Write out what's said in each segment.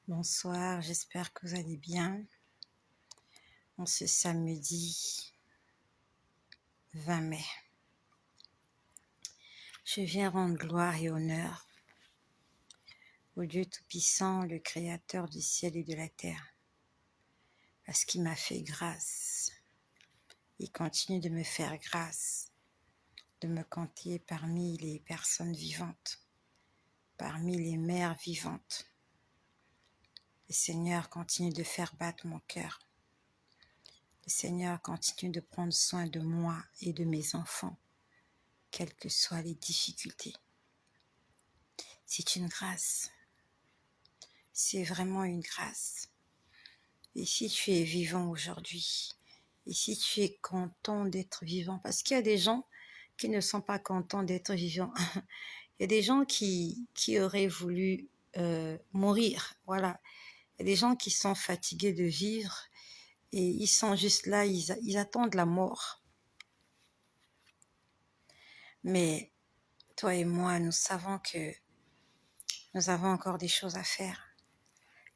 Bonsoir, j'espère que vous allez bien. En ce samedi 20 mai, je viens rendre gloire et honneur au Dieu Tout-Puissant, le Créateur du ciel et de la terre, parce qu'il m'a fait grâce. Il continue de me faire grâce, de me compter parmi les personnes vivantes, parmi les mères vivantes. Le Seigneur continue de faire battre mon cœur. Le Seigneur continue de prendre soin de moi et de mes enfants, quelles que soient les difficultés. C'est une grâce. C'est vraiment une grâce. Et si tu es vivant aujourd'hui, et si tu es content d'être vivant, parce qu'il y a des gens qui ne sont pas contents d'être vivants. Il y a des gens qui auraient voulu mourir. Voilà. Il y a des gens qui sont fatigués de vivre et ils sont juste là, ils attendent la mort. Mais toi et moi, nous savons que nous avons encore des choses à faire.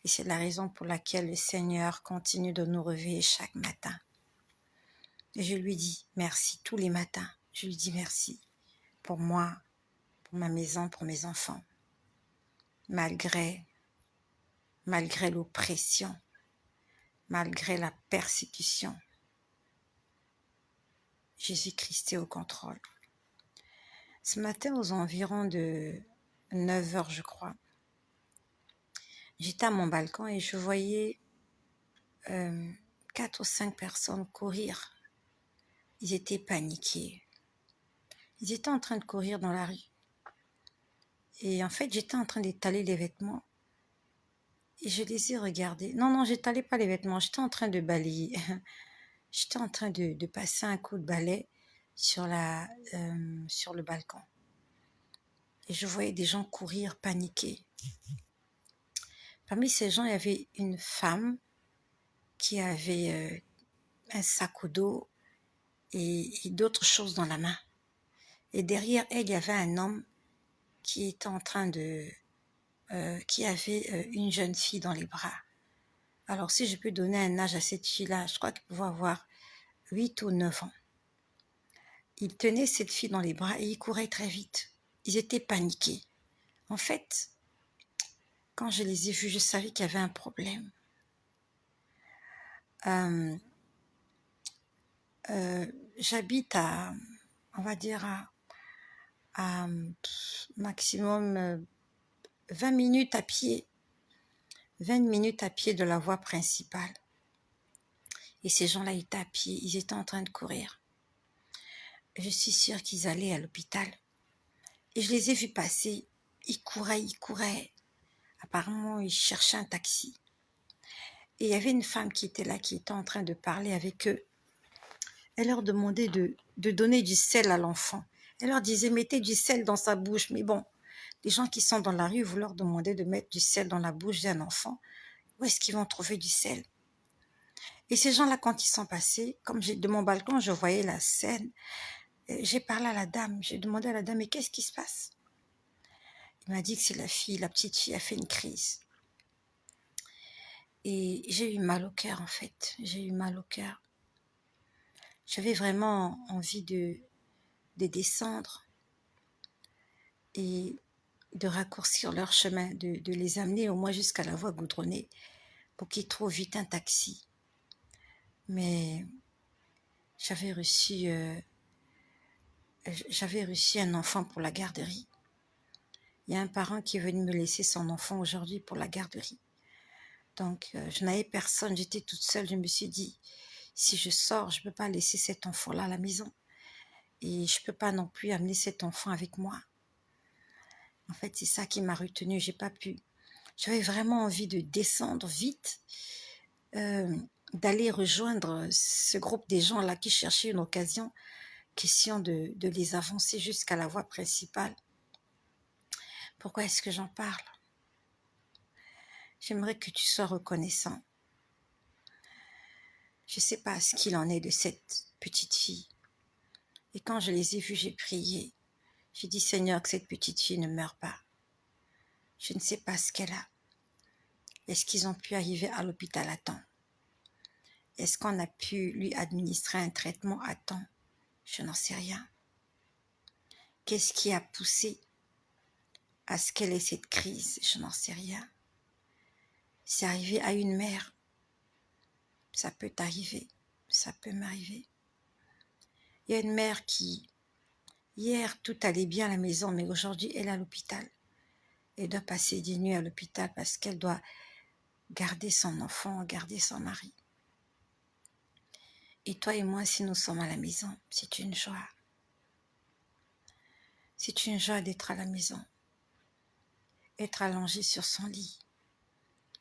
Et c'est la raison pour laquelle le Seigneur continue de nous réveiller chaque matin. Et je lui dis merci tous les matins. Je lui dis merci pour moi, pour ma maison, pour mes enfants. Malgré l'oppression, malgré la persécution, Jésus-Christ est au contrôle. Ce matin, aux environs de 9 heures, je crois, j'étais à mon balcon et je voyais 4 ou 5 personnes courir. Ils étaient paniqués. Ils étaient en train de courir dans la rue. Et en fait, j'étais en train d'étaler les vêtements. Et je les ai regardés. Non, j'étalais pas les vêtements. J'étais en train de balayer. J'étais en train de passer un coup de balai sur le balcon. Et je voyais des gens courir, paniquer. Parmi ces gens, il y avait une femme qui avait un sac au dos et d'autres choses dans la main. Et derrière elle, il y avait un homme qui était en train qui avait une jeune fille dans les bras. Alors, si je peux donner un âge à cette fille-là, je crois qu'elle pouvait avoir 8 ou 9 ans. Il tenait cette fille dans les bras et il courait très vite. Ils étaient paniqués. En fait, quand je les ai vus, je savais qu'il y avait un problème. J'habite on va dire, à maximum 20 minutes à pied. 20 minutes à pied de la voie principale. Et ces gens-là étaient à pied, ils étaient en train de courir. Je suis sûre qu'ils allaient à l'hôpital. Et je les ai vus passer. Ils couraient. Apparemment, ils cherchaient un taxi. Et il y avait une femme qui était là, qui était en train de parler avec eux. Elle leur demandait de donner du sel à l'enfant. Elle leur disait, mettez du sel dans sa bouche. Mais bon, les gens qui sont dans la rue, vous leur demandez de mettre du sel dans la bouche d'un enfant. Où est-ce qu'ils vont trouver du sel? Et ces gens-là, quand ils sont passés, comme de mon balcon, je voyais la scène. J'ai parlé à la dame. J'ai demandé à la dame, mais qu'est-ce qui se passe? Il m'a dit que c'est la petite fille a fait une crise. Et j'ai eu mal au cœur, en fait. J'ai eu mal au cœur. J'avais vraiment envie de descendre et de raccourcir leur chemin, de les amener au moins jusqu'à la voie goudronnée pour qu'ils trouvent vite un taxi. Mais j'avais reçu un enfant pour la garderie. Il y a un parent qui est venu me laisser son enfant aujourd'hui pour la garderie. Donc, je n'avais personne, j'étais toute seule. Je me suis dit, si je sors, je ne peux pas laisser cet enfant-là à la maison. Et je ne peux pas non plus amener cet enfant avec moi. En fait, c'est ça qui m'a retenue, j'ai pas pu. J'avais vraiment envie de descendre vite, d'aller rejoindre ce groupe des gens-là qui cherchaient une occasion, question de les avancer jusqu'à la voie principale. Pourquoi est-ce que j'en parle? J'aimerais que tu sois reconnaissant. Je ne sais pas ce qu'il en est de cette petite fille. Et quand je les ai vus, j'ai prié. J'ai dit, Seigneur, que cette petite fille ne meure pas. Je ne sais pas ce qu'elle a. Est-ce qu'ils ont pu arriver à l'hôpital à temps? Est-ce qu'on a pu lui administrer un traitement à temps? Je n'en sais rien. Qu'est-ce qui a poussé à ce qu'elle ait cette crise? Je n'en sais rien. C'est arrivé à une mère. Ça peut t'arriver. Ça peut m'arriver. Il y a une mère qui, hier, tout allait bien à la maison, mais aujourd'hui, elle est à l'hôpital. Elle doit passer des nuits à l'hôpital parce qu'elle doit garder son enfant, garder son mari. Et toi et moi, si nous sommes à la maison, c'est une joie. C'est une joie d'être à la maison. Être allongé sur son lit,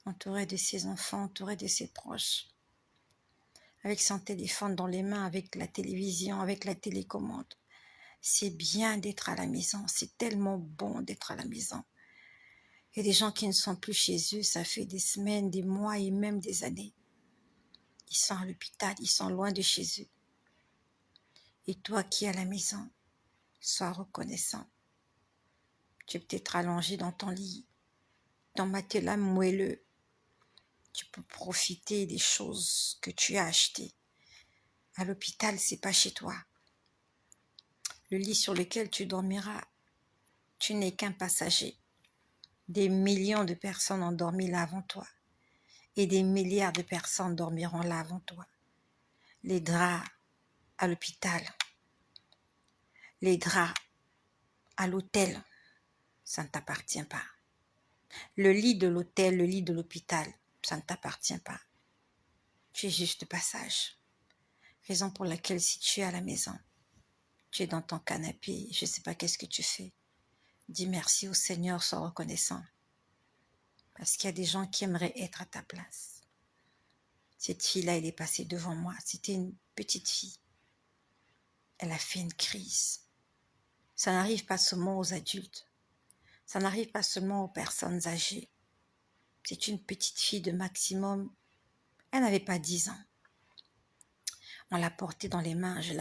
entouré de ses enfants, entouré de ses proches, avec son téléphone dans les mains, avec la télévision, avec la télécommande. C'est bien d'être à la maison, c'est tellement bon d'être à la maison. Il y a des gens qui ne sont plus chez eux, ça fait des semaines, des mois et même des années. Ils sont à l'hôpital, ils sont loin de chez eux. Et toi qui es à la maison, sois reconnaissant. Tu es peut-être allongé dans ton lit, ton matelas moelleux. Tu peux profiter des choses que tu as achetées. À l'hôpital, c'est pas chez toi. Le lit sur lequel tu dormiras, tu n'es qu'un passager. Des millions de personnes ont dormi là avant toi. Et des milliards de personnes dormiront là avant toi. Les draps à l'hôpital, les draps à l'hôtel, ça ne t'appartient pas. Le lit de l'hôtel, le lit de l'hôpital, ça ne t'appartient pas. Tu es juste de passage. Raison pour laquelle si tu es à la maison, tu es dans ton canapé, je ne sais pas qu'est-ce que tu fais. Dis merci au Seigneur, sois reconnaissant. Parce qu'il y a des gens qui aimeraient être à ta place. Cette fille-là, elle est passée devant moi. C'était une petite fille. Elle a fait une crise. Ça n'arrive pas seulement aux adultes. Ça n'arrive pas seulement aux personnes âgées. C'est une petite fille de maximum. Elle n'avait pas 10 ans. On l'a portée dans les mains. Je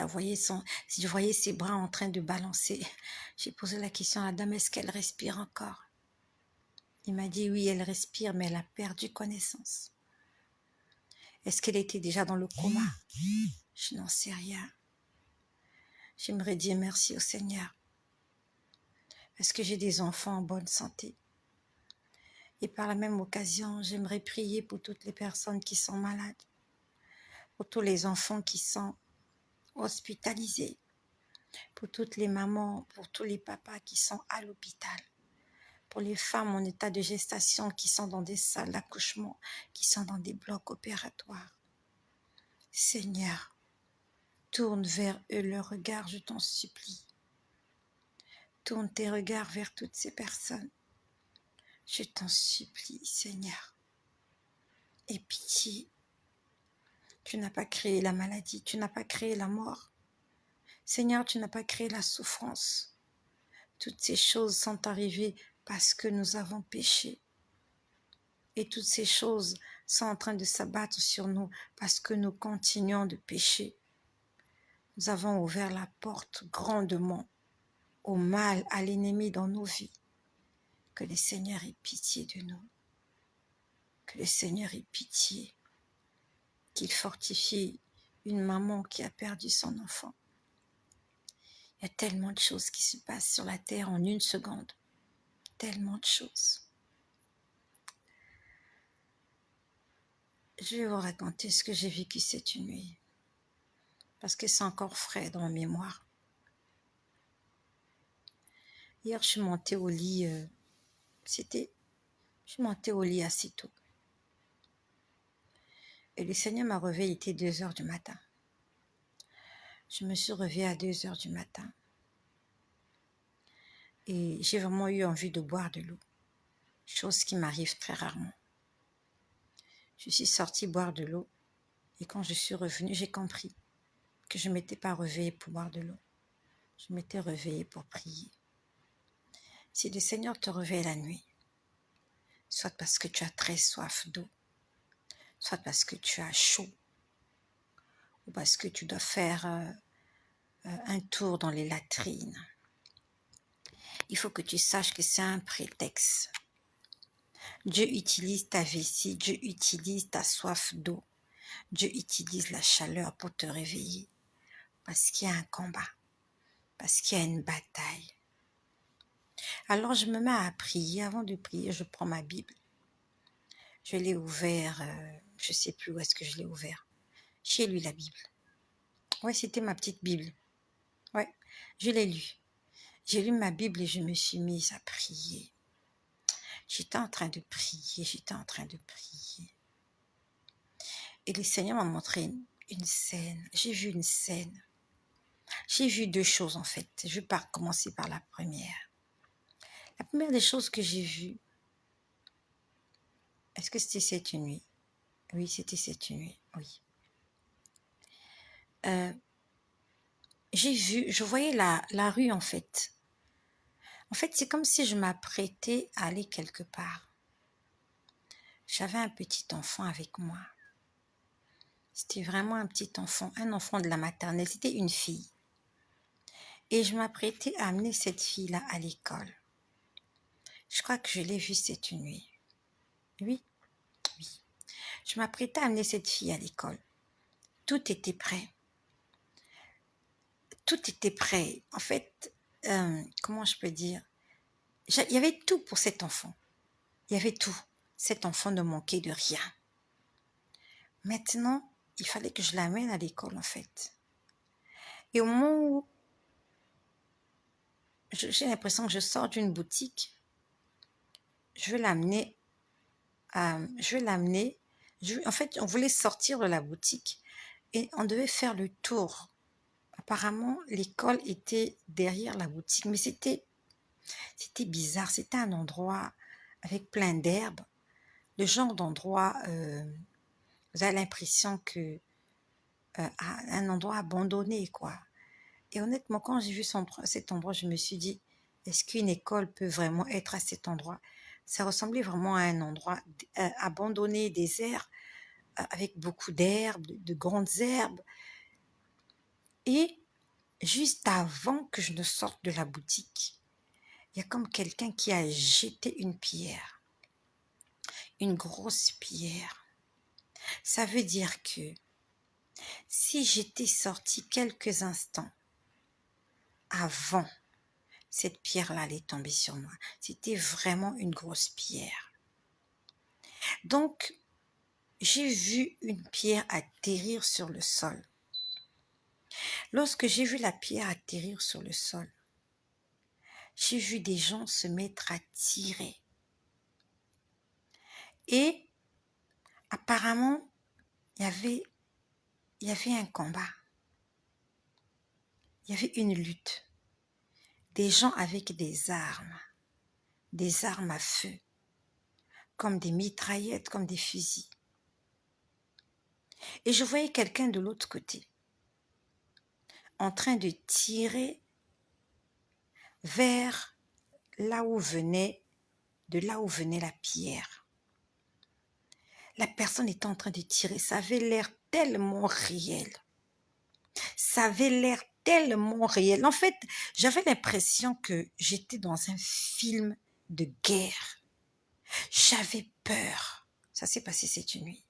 voyais ses bras en train de balancer. J'ai posé la question à la dame, est-ce qu'elle respire encore? Il m'a dit oui, elle respire, mais elle a perdu connaissance. Est-ce qu'elle était déjà dans le coma? Je n'en sais rien. J'aimerais dire merci au Seigneur. Parce que j'ai des enfants en bonne santé. Et par la même occasion, j'aimerais prier pour toutes les personnes qui sont malades. Pour tous les enfants qui sont hospitalisés. Pour toutes les mamans, pour tous les papas qui sont à l'hôpital. Pour les femmes en état de gestation qui sont dans des salles d'accouchement, qui sont dans des blocs opératoires. Seigneur, tourne vers eux le regard, je t'en supplie. Tourne tes regards vers toutes ces personnes. Je t'en supplie, Seigneur. Aie pitié. Tu n'as pas créé la maladie, tu n'as pas créé la mort. Seigneur, tu n'as pas créé la souffrance. Toutes ces choses sont arrivées parce que nous avons péché. Et toutes ces choses sont en train de s'abattre sur nous parce que nous continuons de pécher. Nous avons ouvert la porte grandement au mal, à l'ennemi dans nos vies. Que le Seigneur ait pitié de nous. Que le Seigneur ait pitié. Qu'il fortifie une maman qui a perdu son enfant. Il y a tellement de choses qui se passent sur la terre en une seconde. Tellement de choses. Je vais vous raconter ce que j'ai vécu cette nuit. Parce que c'est encore frais dans ma mémoire. Hier, je suis montée au lit. Je suis montée au lit assez tôt. Et le Seigneur m'a réveillée, il était 2 heures du matin. Je me suis réveillée à 2 heures du matin. Et j'ai vraiment eu envie de boire de l'eau. Chose qui m'arrive très rarement. Je suis sortie boire de l'eau. Et quand je suis revenue, j'ai compris que je ne m'étais pas réveillée pour boire de l'eau. Je m'étais réveillée pour prier. Si le Seigneur te réveille la nuit, soit parce que tu as très soif d'eau, soit parce que tu as chaud, ou parce que tu dois faire un tour dans les latrines, il faut que tu saches que c'est un prétexte. Dieu utilise ta vessie, Dieu utilise ta soif d'eau. Dieu utilise la chaleur pour te réveiller. Parce qu'il y a un combat, parce qu'il y a une bataille. Alors je me mets à prier. Avant de prier, je prends ma Bible. Je l'ai ouvert, je ne sais plus où est-ce que je l'ai ouvert. Chez lui, la Bible. Ouais, c'était ma petite Bible. Ouais, je l'ai lu. J'ai lu ma Bible et je me suis mise à prier. J'étais en train de prier, j'étais en train de prier. Et le Seigneur m'a montré une scène. J'ai vu une scène. J'ai vu deux choses en fait. Je vais commencer par la première. La première des choses que j'ai vues, est-ce que c'était cette nuit? Oui, c'était cette nuit, oui. Je voyais la rue en fait. En fait, c'est comme si je m'apprêtais à aller quelque part. J'avais un petit enfant avec moi. C'était vraiment un petit enfant, un enfant de la maternelle. C'était une fille. Et je m'apprêtais à amener cette fille-là à l'école. Je crois que je l'ai vue cette nuit. Oui, oui. Je m'apprêtais à amener cette fille à l'école. Tout était prêt. Tout était prêt. En fait, comment je peux dire? Il y avait tout pour cet enfant. Il y avait tout. Cet enfant ne manquait de rien. Maintenant, il fallait que je l'amène à l'école, en fait. Et au moment où j'ai l'impression que je sors d'une boutique, je vais l'amener. En fait, on voulait sortir de la boutique et on devait faire le tour. Apparemment, l'école était derrière la boutique, mais c'était bizarre. C'était un endroit avec plein d'herbes. Le genre d'endroit, vous avez l'impression que un endroit abandonné, quoi. Et honnêtement, quand j'ai vu cet endroit, je me suis dit, est-ce qu'une école peut vraiment être à cet endroit? Ça ressemblait vraiment à un endroit abandonné, désert, avec beaucoup d'herbes, de grandes herbes. Et juste avant que je ne sorte de la boutique, il y a comme quelqu'un qui a jeté une pierre, une grosse pierre. Ça veut dire que si j'étais sortie quelques instants avant, cette pierre-là allait tomber sur moi. C'était vraiment une grosse pierre. Donc, j'ai vu une pierre atterrir sur le sol. Lorsque j'ai vu la pierre atterrir sur le sol, j'ai vu des gens se mettre à tirer. Et apparemment, il y avait un combat. Il y avait une lutte. Des gens avec des armes à feu, comme des mitraillettes, comme des fusils. Et je voyais quelqu'un de l'autre côté, en train de tirer vers de là où venait la pierre. La personne était en train de tirer, ça avait l'air tellement réel. Ça avait l'air tellement réel. En fait, j'avais l'impression que j'étais dans un film de guerre. J'avais peur. Ça s'est passé cette nuit.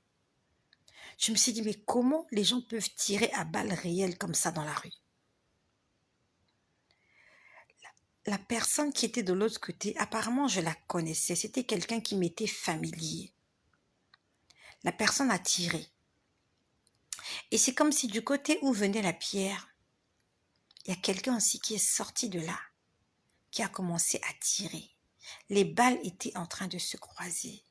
Je me suis dit, mais comment les gens peuvent tirer à balles réelles comme ça dans la rue? La personne qui était de l'autre côté, apparemment, je la connaissais. C'était quelqu'un qui m'était familier. La personne a tiré. Et c'est comme si du côté où venait la pierre, il y a quelqu'un aussi qui est sorti de là, qui a commencé à tirer. Les balles étaient en train de se croiser.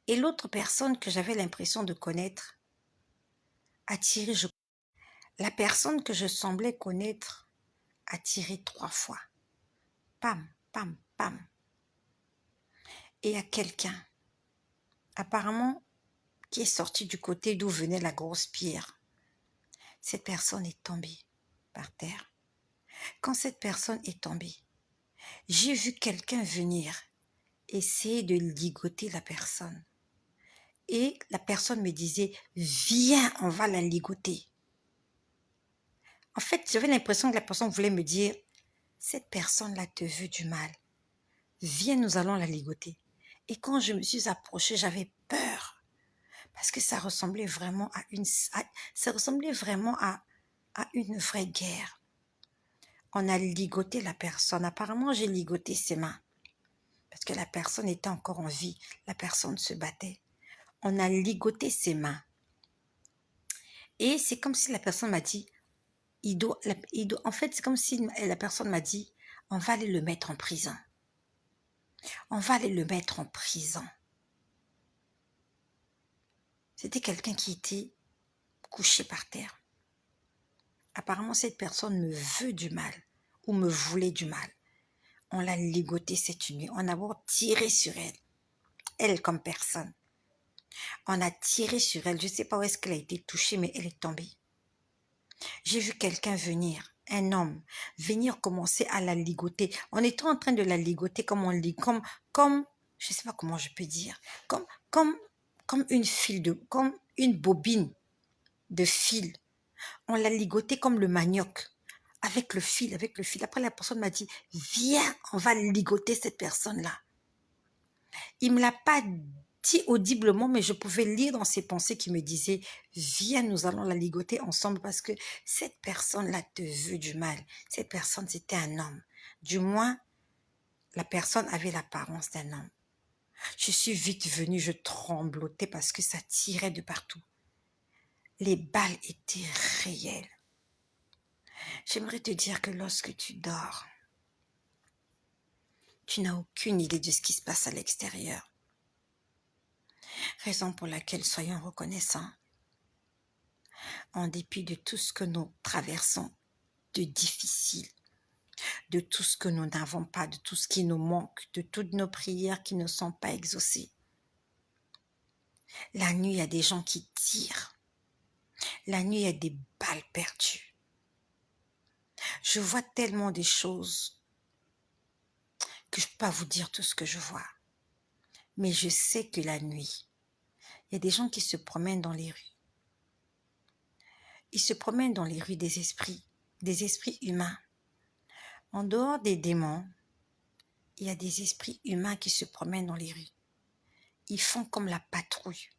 Et l'autre personne que j'avais l'impression de connaître a tiré. La personne que je semblais connaître a tiré 3 fois. Pam, pam, pam. Et il y a quelqu'un, apparemment, qui est sorti du côté d'où venait la grosse pierre. Cette personne est tombée par terre. Quand cette personne est tombée, j'ai vu quelqu'un venir essayer de ligoter la personne. Et la personne me disait, viens, on va la ligoter. En fait, j'avais l'impression que la personne voulait me dire, cette personne-là te veut du mal. viens, nous allons la ligoter. Et quand je me suis approchée, j'avais peur parce que ça ressemblait vraiment à une vraie guerre. On a ligoté la personne. Apparemment, j'ai ligoté ses mains parce que la personne était encore en vie. La personne se battait. On a ligoté ses mains. Et c'est comme si la personne m'a dit, en fait, c'est comme si la personne m'a dit, on va aller le mettre en prison. On va aller le mettre en prison. C'était quelqu'un qui était couché par terre. Apparemment, cette personne me veut du mal ou me voulait du mal. On l'a ligotée cette nuit. On a tiré sur elle. Elle comme personne. On a tiré sur elle. Je ne sais pas où est-ce qu'elle a été touchée, mais elle est tombée. J'ai vu quelqu'un venir, un homme, venir commencer à la ligoter. On était en train de la ligoter comme je ne sais pas comment je peux dire, comme une bobine de fil. On l'a ligoté comme le manioc, avec le fil. Après, la personne m'a dit, viens, on va ligoter cette personne-là. Il ne me l'a pas dit audiblement, mais je pouvais lire dans ses pensées qui me disaient, viens, nous allons la ligoter ensemble parce que cette personne-là te veut du mal. Cette personne, c'était un homme. Du moins, la personne avait l'apparence d'un homme. Je suis vite venue, je tremblotais parce que ça tirait de partout. Les balles étaient réelles. J'aimerais te dire que lorsque tu dors, tu n'as aucune idée de ce qui se passe à l'extérieur. Raison pour laquelle soyons reconnaissants. En dépit de tout ce que nous traversons de difficile, de tout ce que nous n'avons pas, de tout ce qui nous manque, de toutes nos prières qui ne sont pas exaucées. La nuit, il y a des gens qui tirent. La nuit, il y a des balles perdues. Je vois tellement de choses que je ne peux pas vous dire tout ce que je vois. Mais je sais que la nuit, il y a des gens qui se promènent dans les rues. Ils se promènent dans les rues des esprits humains. En dehors des démons, il y a des esprits humains qui se promènent dans les rues. Ils font comme la patrouille.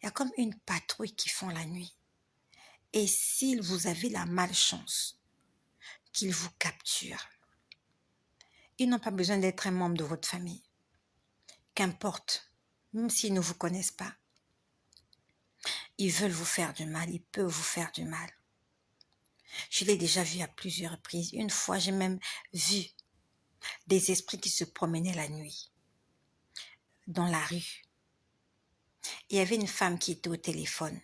Il y a comme une patrouille qui font la nuit. Et s'il vous avez la malchance qu'ils vous capturent, ils n'ont pas besoin d'être un membre de votre famille. Qu'importe, même s'ils ne vous connaissent pas, ils veulent vous faire du mal, ils peuvent vous faire du mal. Je l'ai déjà vu à plusieurs reprises. Une fois, j'ai même vu des esprits qui se promenaient la nuit dans la rue. Il y avait une femme qui était au téléphone.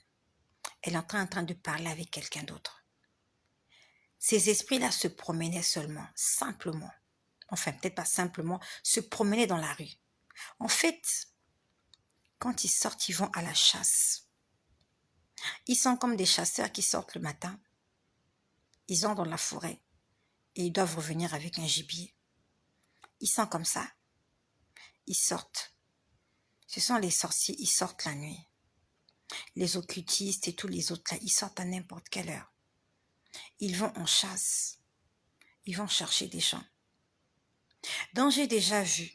Elle est en train de parler avec quelqu'un d'autre. Ces esprits-là se promenaient seulement, simplement. Enfin, peut-être pas simplement, se promenaient dans la rue. En fait, quand ils sortent, ils vont à la chasse. Ils sont comme des chasseurs qui sortent le matin. Ils ont dans la forêt et ils doivent revenir avec un gibier. Ils sont comme ça. Ils sortent. Ce sont les sorciers, ils sortent la nuit. Les occultistes et tous les autres là, ils sortent à n'importe quelle heure. Ils vont en chasse. Ils vont chercher des gens. Donc j'ai déjà vu.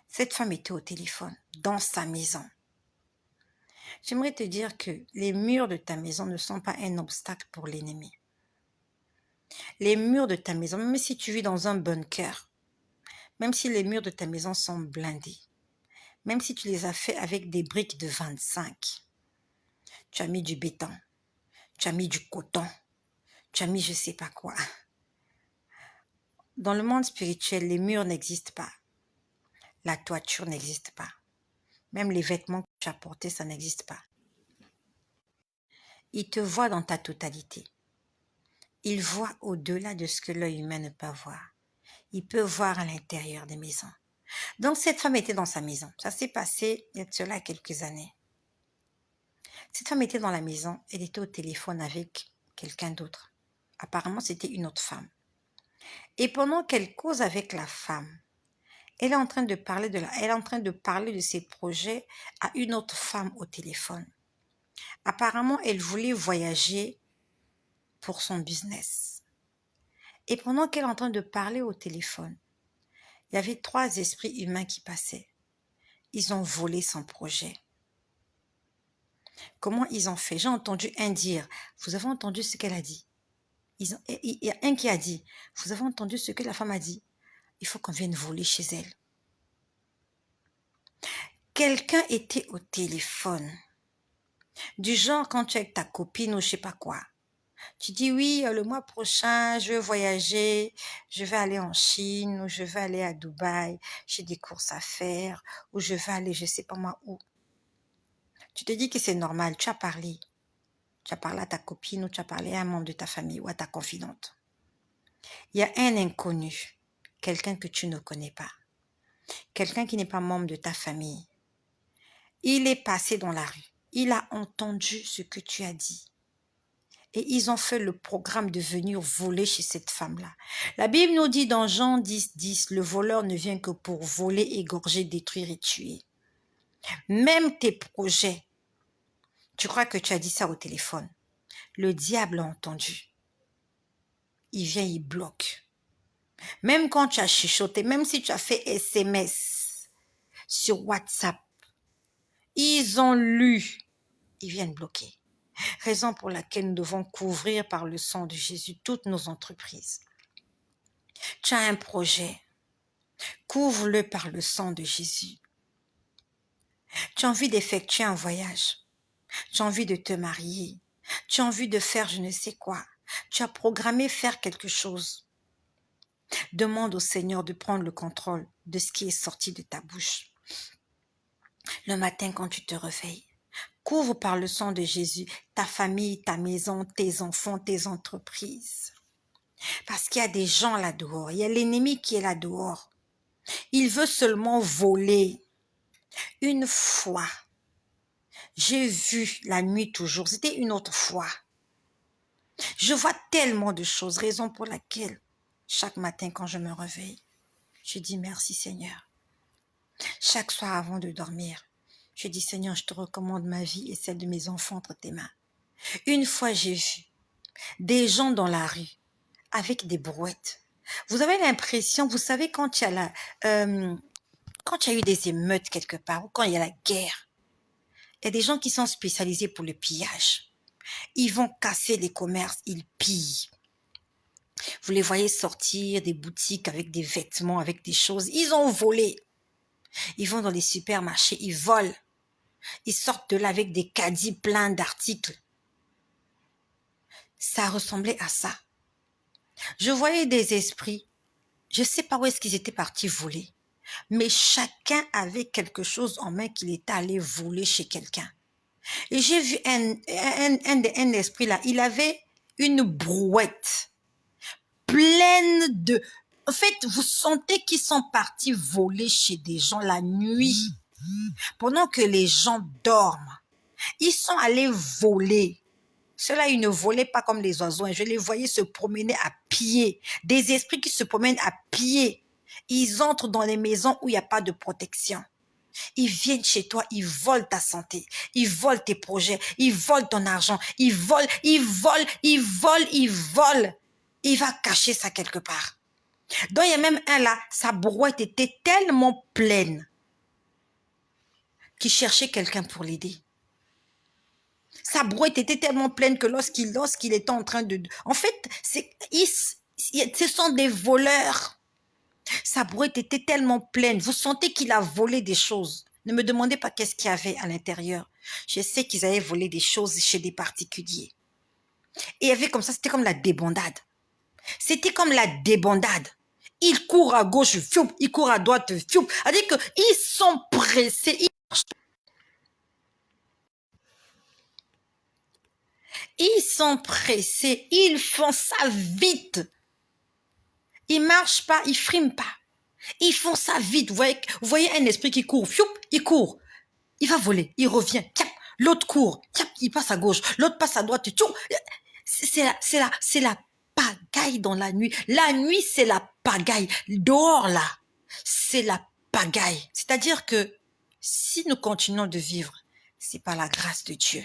Cette femme était au téléphone, dans sa maison. J'aimerais te dire que les murs de ta maison ne sont pas un obstacle pour l'ennemi. Les murs de ta maison, même si tu vis dans un bunker, même si les murs de ta maison sont blindés, même si tu les as fait avec des briques de 25, tu as mis du béton, tu as mis du coton, tu as mis je sais pas quoi. Dans le monde spirituel, les murs n'existent pas. La toiture n'existe pas. Même les vêtements que tu as portés, ça n'existe pas. Il te voit dans ta totalité. Il voit au-delà de ce que l'œil humain ne peut voir. Il peut voir à l'intérieur des maisons. Donc cette femme était dans sa maison. Ça s'est passé il y a de cela quelques années. Cette femme était dans la maison. Elle était au téléphone avec quelqu'un d'autre. Apparemment, c'était une autre femme. Et pendant qu'elle cause avec la femme, elle est en train de parler de ses projets à une autre femme au téléphone. Apparemment, elle voulait voyager pour son business. Et pendant qu'elle est en train de parler au téléphone, Il y avait 3 esprits humains qui passaient. Ils ont volé son projet. Comment ils ont fait? J'ai entendu un dire, vous avez entendu ce qu'elle a dit? Il y a un qui a dit, vous avez entendu ce que la femme a dit? Il faut qu'on vienne voler chez elle. Quelqu'un était au téléphone. Du genre, quand tu es avec ta copine ou je sais pas quoi. Tu dis oui, le mois prochain, je vais voyager, je vais aller en Chine ou je vais aller à Dubaï, j'ai des courses à faire ou je vais aller je sais pas moi où. Tu te dis que c'est normal, tu as parlé. Tu as parlé à ta copine ou tu as parlé à un membre de ta famille ou à ta confidente. Il y a un inconnu, quelqu'un que tu ne connais pas, quelqu'un qui n'est pas membre de ta famille. Il est passé dans la rue, il a entendu ce que tu as dit. Et ils ont fait le programme de venir voler chez cette femme-là. La Bible nous dit dans Jean 10, le voleur ne vient que pour voler, égorger, détruire et tuer. Même tes projets, tu crois que tu as dit ça au téléphone. Le diable a entendu. Il vient, il bloque. Même quand tu as chuchoté, même si tu as fait SMS sur WhatsApp, ils ont lu, ils viennent bloquer. Raison pour laquelle nous devons couvrir par le sang de Jésus toutes nos entreprises. Tu as un projet, couvre-le par le sang de Jésus. Tu as envie d'effectuer un voyage, tu as envie de te marier, tu as envie de faire je ne sais quoi, tu as programmé faire quelque chose. Demande au Seigneur de prendre le contrôle de ce qui est sorti de ta bouche. Le matin quand tu te réveilles, couvre par le sang de Jésus ta famille, ta maison, tes enfants, tes entreprises. Parce qu'il y a des gens là dehors, il y a l'ennemi qui est là dehors. Il veut seulement voler. Une fois, j'ai vu la nuit toujours, c'était une autre fois. Je vois tellement de choses, raison pour laquelle chaque matin quand je me réveille, je dis merci Seigneur. Chaque soir avant de dormir, je dis Seigneur, je te recommande ma vie et celle de mes enfants entre tes mains. Une fois j'ai vu des gens dans la rue avec des brouettes. Vous avez l'impression, vous savez quand il y a quand il y a eu des émeutes quelque part ou quand il y a la guerre, il y a des gens qui sont spécialisés pour le pillage. Ils vont casser les commerces, ils pillent. Vous les voyez sortir des boutiques avec des vêtements, avec des choses. Ils ont volé. Ils vont dans les supermarchés, ils volent. Ils sortent de là avec des caddies pleins d'articles. Ça ressemblait à ça. Je voyais des esprits. Je ne sais pas où est-ce qu'ils étaient partis voler. Mais chacun avait quelque chose en main qu'il était allé voler chez quelqu'un. Et j'ai vu un esprit là, il avait une brouette pleine de... En fait, vous sentez qu'ils sont partis voler chez des gens la nuit, pendant que les gens dorment. Ils sont allés voler. Ceux-là, ils ne volaient pas comme les oiseaux. Je les voyais se promener à pied. Des esprits qui se promènent à pied. Ils entrent dans les maisons où il n'y a pas de protection. Ils viennent chez toi, ils volent ta santé, ils volent tes projets, ils volent ton argent, ils volent, ils volent, ils volent, ils volent. Il va cacher ça quelque part. Donc il y a même un là, sa brouette était tellement pleine qu'il cherchait quelqu'un pour l'aider. Sa brouette était tellement pleine que lorsqu'il était en train de... En fait, ce sont des voleurs. Sa brouette était tellement pleine. Vous sentez qu'il a volé des choses. Ne me demandez pas qu'est-ce qu'il y avait à l'intérieur. Je sais qu'ils avaient volé des choses chez des particuliers. Et il y avait comme ça, c'était comme la débandade. C'était comme la débandade. Ils courent à gauche, fioup, ils courent à droite, fioup. C'est-à-dire qu'ils sont pressés. Ils sont pressés. Ils font ça vite. Ils marchent pas, ils friment pas. Ils font ça vite. Vous voyez un esprit qui court, fioup, il court. Il va voler, il revient, tiap, l'autre court, tiap, il passe à gauche, l'autre passe à droite, tiou. C'est la pagaille dans la nuit. La nuit, c'est la pagaille. Dehors, là, c'est la pagaille. C'est-à-dire que si nous continuons de vivre, c'est par la grâce de Dieu.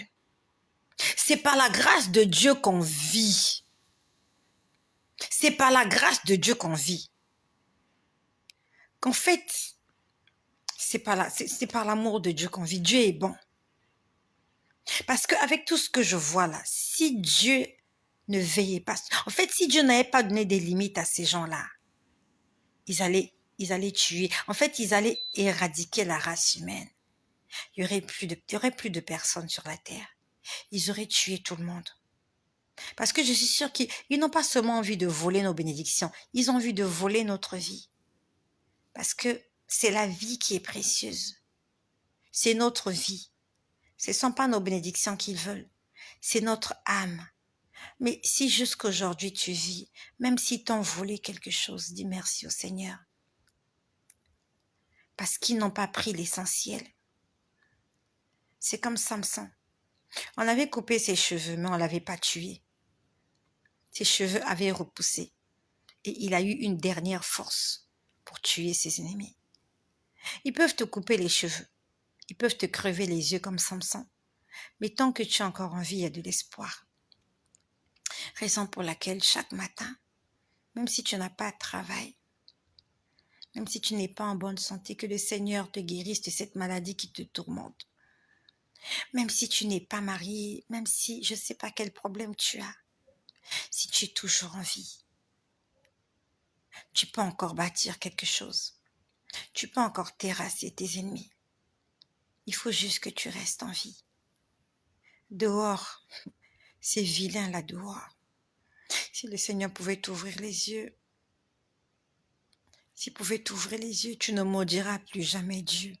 C'est par la grâce de Dieu qu'on vit. C'est par la grâce de Dieu qu'on vit. qu'en fait, c'est par l'amour de Dieu qu'on vit. Dieu est bon. Parce qu'avec tout ce que je vois là, si Dieu ne veillait pas, en fait, si Dieu n'avait pas donné des limites à ces gens-là, ils allaient tuer. En fait, ils allaient éradiquer la race humaine. Il y aurait plus de personnes sur la terre. Ils auraient tué tout le monde. Parce que je suis sûre qu'ils n'ont pas seulement envie de voler nos bénédictions, ils ont envie de voler notre vie. Parce que c'est la vie qui est précieuse. C'est notre vie. Ce ne sont pas nos bénédictions qu'ils veulent. C'est notre âme. Mais si jusqu'aujourd'hui tu vis, même s'ils t'ont volé quelque chose, dis merci au Seigneur. Parce qu'ils n'ont pas pris l'essentiel. C'est comme Samson. On avait coupé ses cheveux, mais on ne l'avait pas tué. Ses cheveux avaient repoussé. Et il a eu une dernière force pour tuer ses ennemis. Ils peuvent te couper les cheveux. Ils peuvent te crever les yeux comme Samson. Mais tant que tu as encore envie, il y a de l'espoir. Raison pour laquelle chaque matin, même si tu n'as pas de travail, même si tu n'es pas en bonne santé, que le Seigneur te guérisse de cette maladie qui te tourmente. Même si tu n'es pas marié, même si je ne sais pas quel problème tu as, si tu es toujours en vie, tu peux encore bâtir quelque chose. Tu peux encore terrasser tes ennemis. Il faut juste que tu restes en vie. Dehors, c'est vilain là dehors. Si le Seigneur pouvait t'ouvrir les yeux, s'il pouvait t'ouvrir les yeux, tu ne maudiras plus jamais Dieu.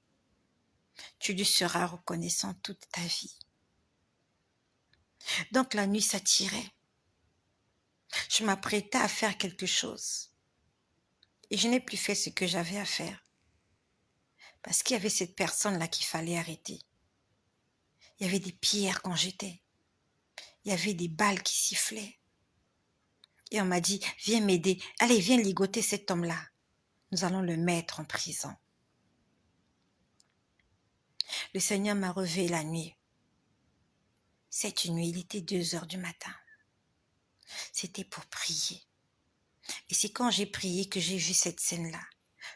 Tu lui seras reconnaissant toute ta vie. Donc la nuit s'attirait. Je m'apprêtais à faire quelque chose. Et je n'ai plus fait ce que j'avais à faire. Parce qu'il y avait cette personne-là qu'il fallait arrêter. Il y avait des pierres qu'on jetait. Il y avait des balles qui sifflaient. Et on m'a dit, viens m'aider. Allez, viens ligoter cet homme-là. Nous allons le mettre en prison. Le Seigneur m'a réveillé la nuit. Cette nuit, il était 2 heures du matin. C'était pour prier. Et c'est quand j'ai prié que j'ai vu cette scène-là.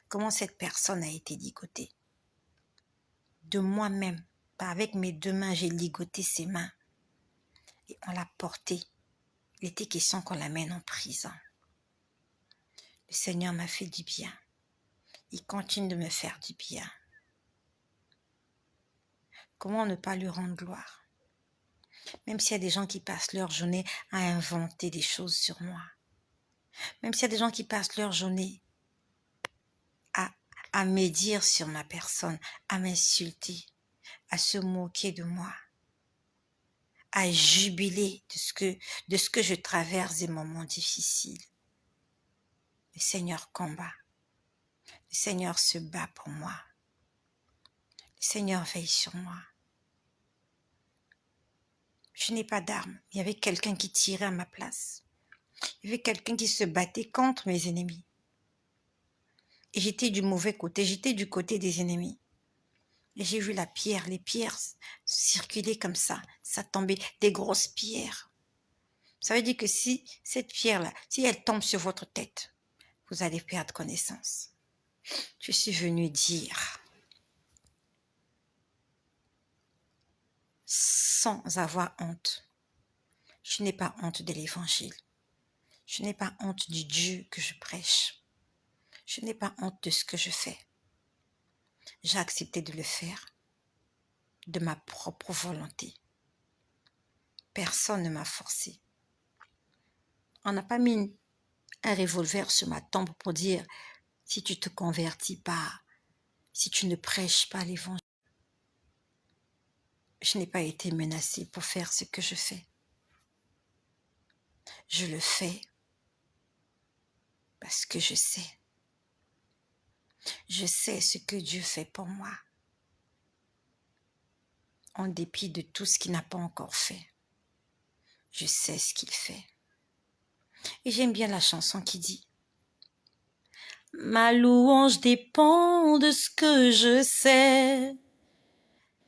Comment cette personne a été ligotée. De moi-même, pas avec mes 2 mains, j'ai ligoté ses mains. Et on l'a porté. Il était question qu'on l'amène en prison. Le Seigneur m'a fait du bien. Il continue de me faire du bien. Comment ne pas lui rendre gloire? Même s'il y a des gens qui passent leur journée à inventer des choses sur moi. Même s'il y a des gens qui passent leur journée à médire sur ma personne, à m'insulter, à se moquer de moi, à jubiler de ce que je traverse des moments difficiles. Le Seigneur combat. Le Seigneur se bat pour moi. Le Seigneur veille sur moi. Je n'ai pas d'armes. Il y avait quelqu'un qui tirait à ma place. Il y avait quelqu'un qui se battait contre mes ennemis. Et j'étais du mauvais côté, j'étais du côté des ennemis. Et j'ai vu les pierres circuler comme ça tombait, des grosses pierres. Ça veut dire que si cette pierre-là, si elle tombe sur votre tête, vous allez perdre connaissance. Je suis venue dire, sans avoir honte, je n'ai pas honte de l'évangile. Je n'ai pas honte du Dieu que je prêche. Je n'ai pas honte de ce que je fais. J'ai accepté de le faire de ma propre volonté. Personne ne m'a forcé. On n'a pas mis un revolver sur ma tempe pour dire si tu te convertis pas, si tu ne prêches pas l'évangile. Je n'ai pas été menacée pour faire ce que je fais. Je le fais parce que je sais. Je sais ce que Dieu fait pour moi. En dépit de tout ce qu'il n'a pas encore fait. Je sais ce qu'il fait. Et j'aime bien la chanson qui dit « Ma louange dépend de ce que je sais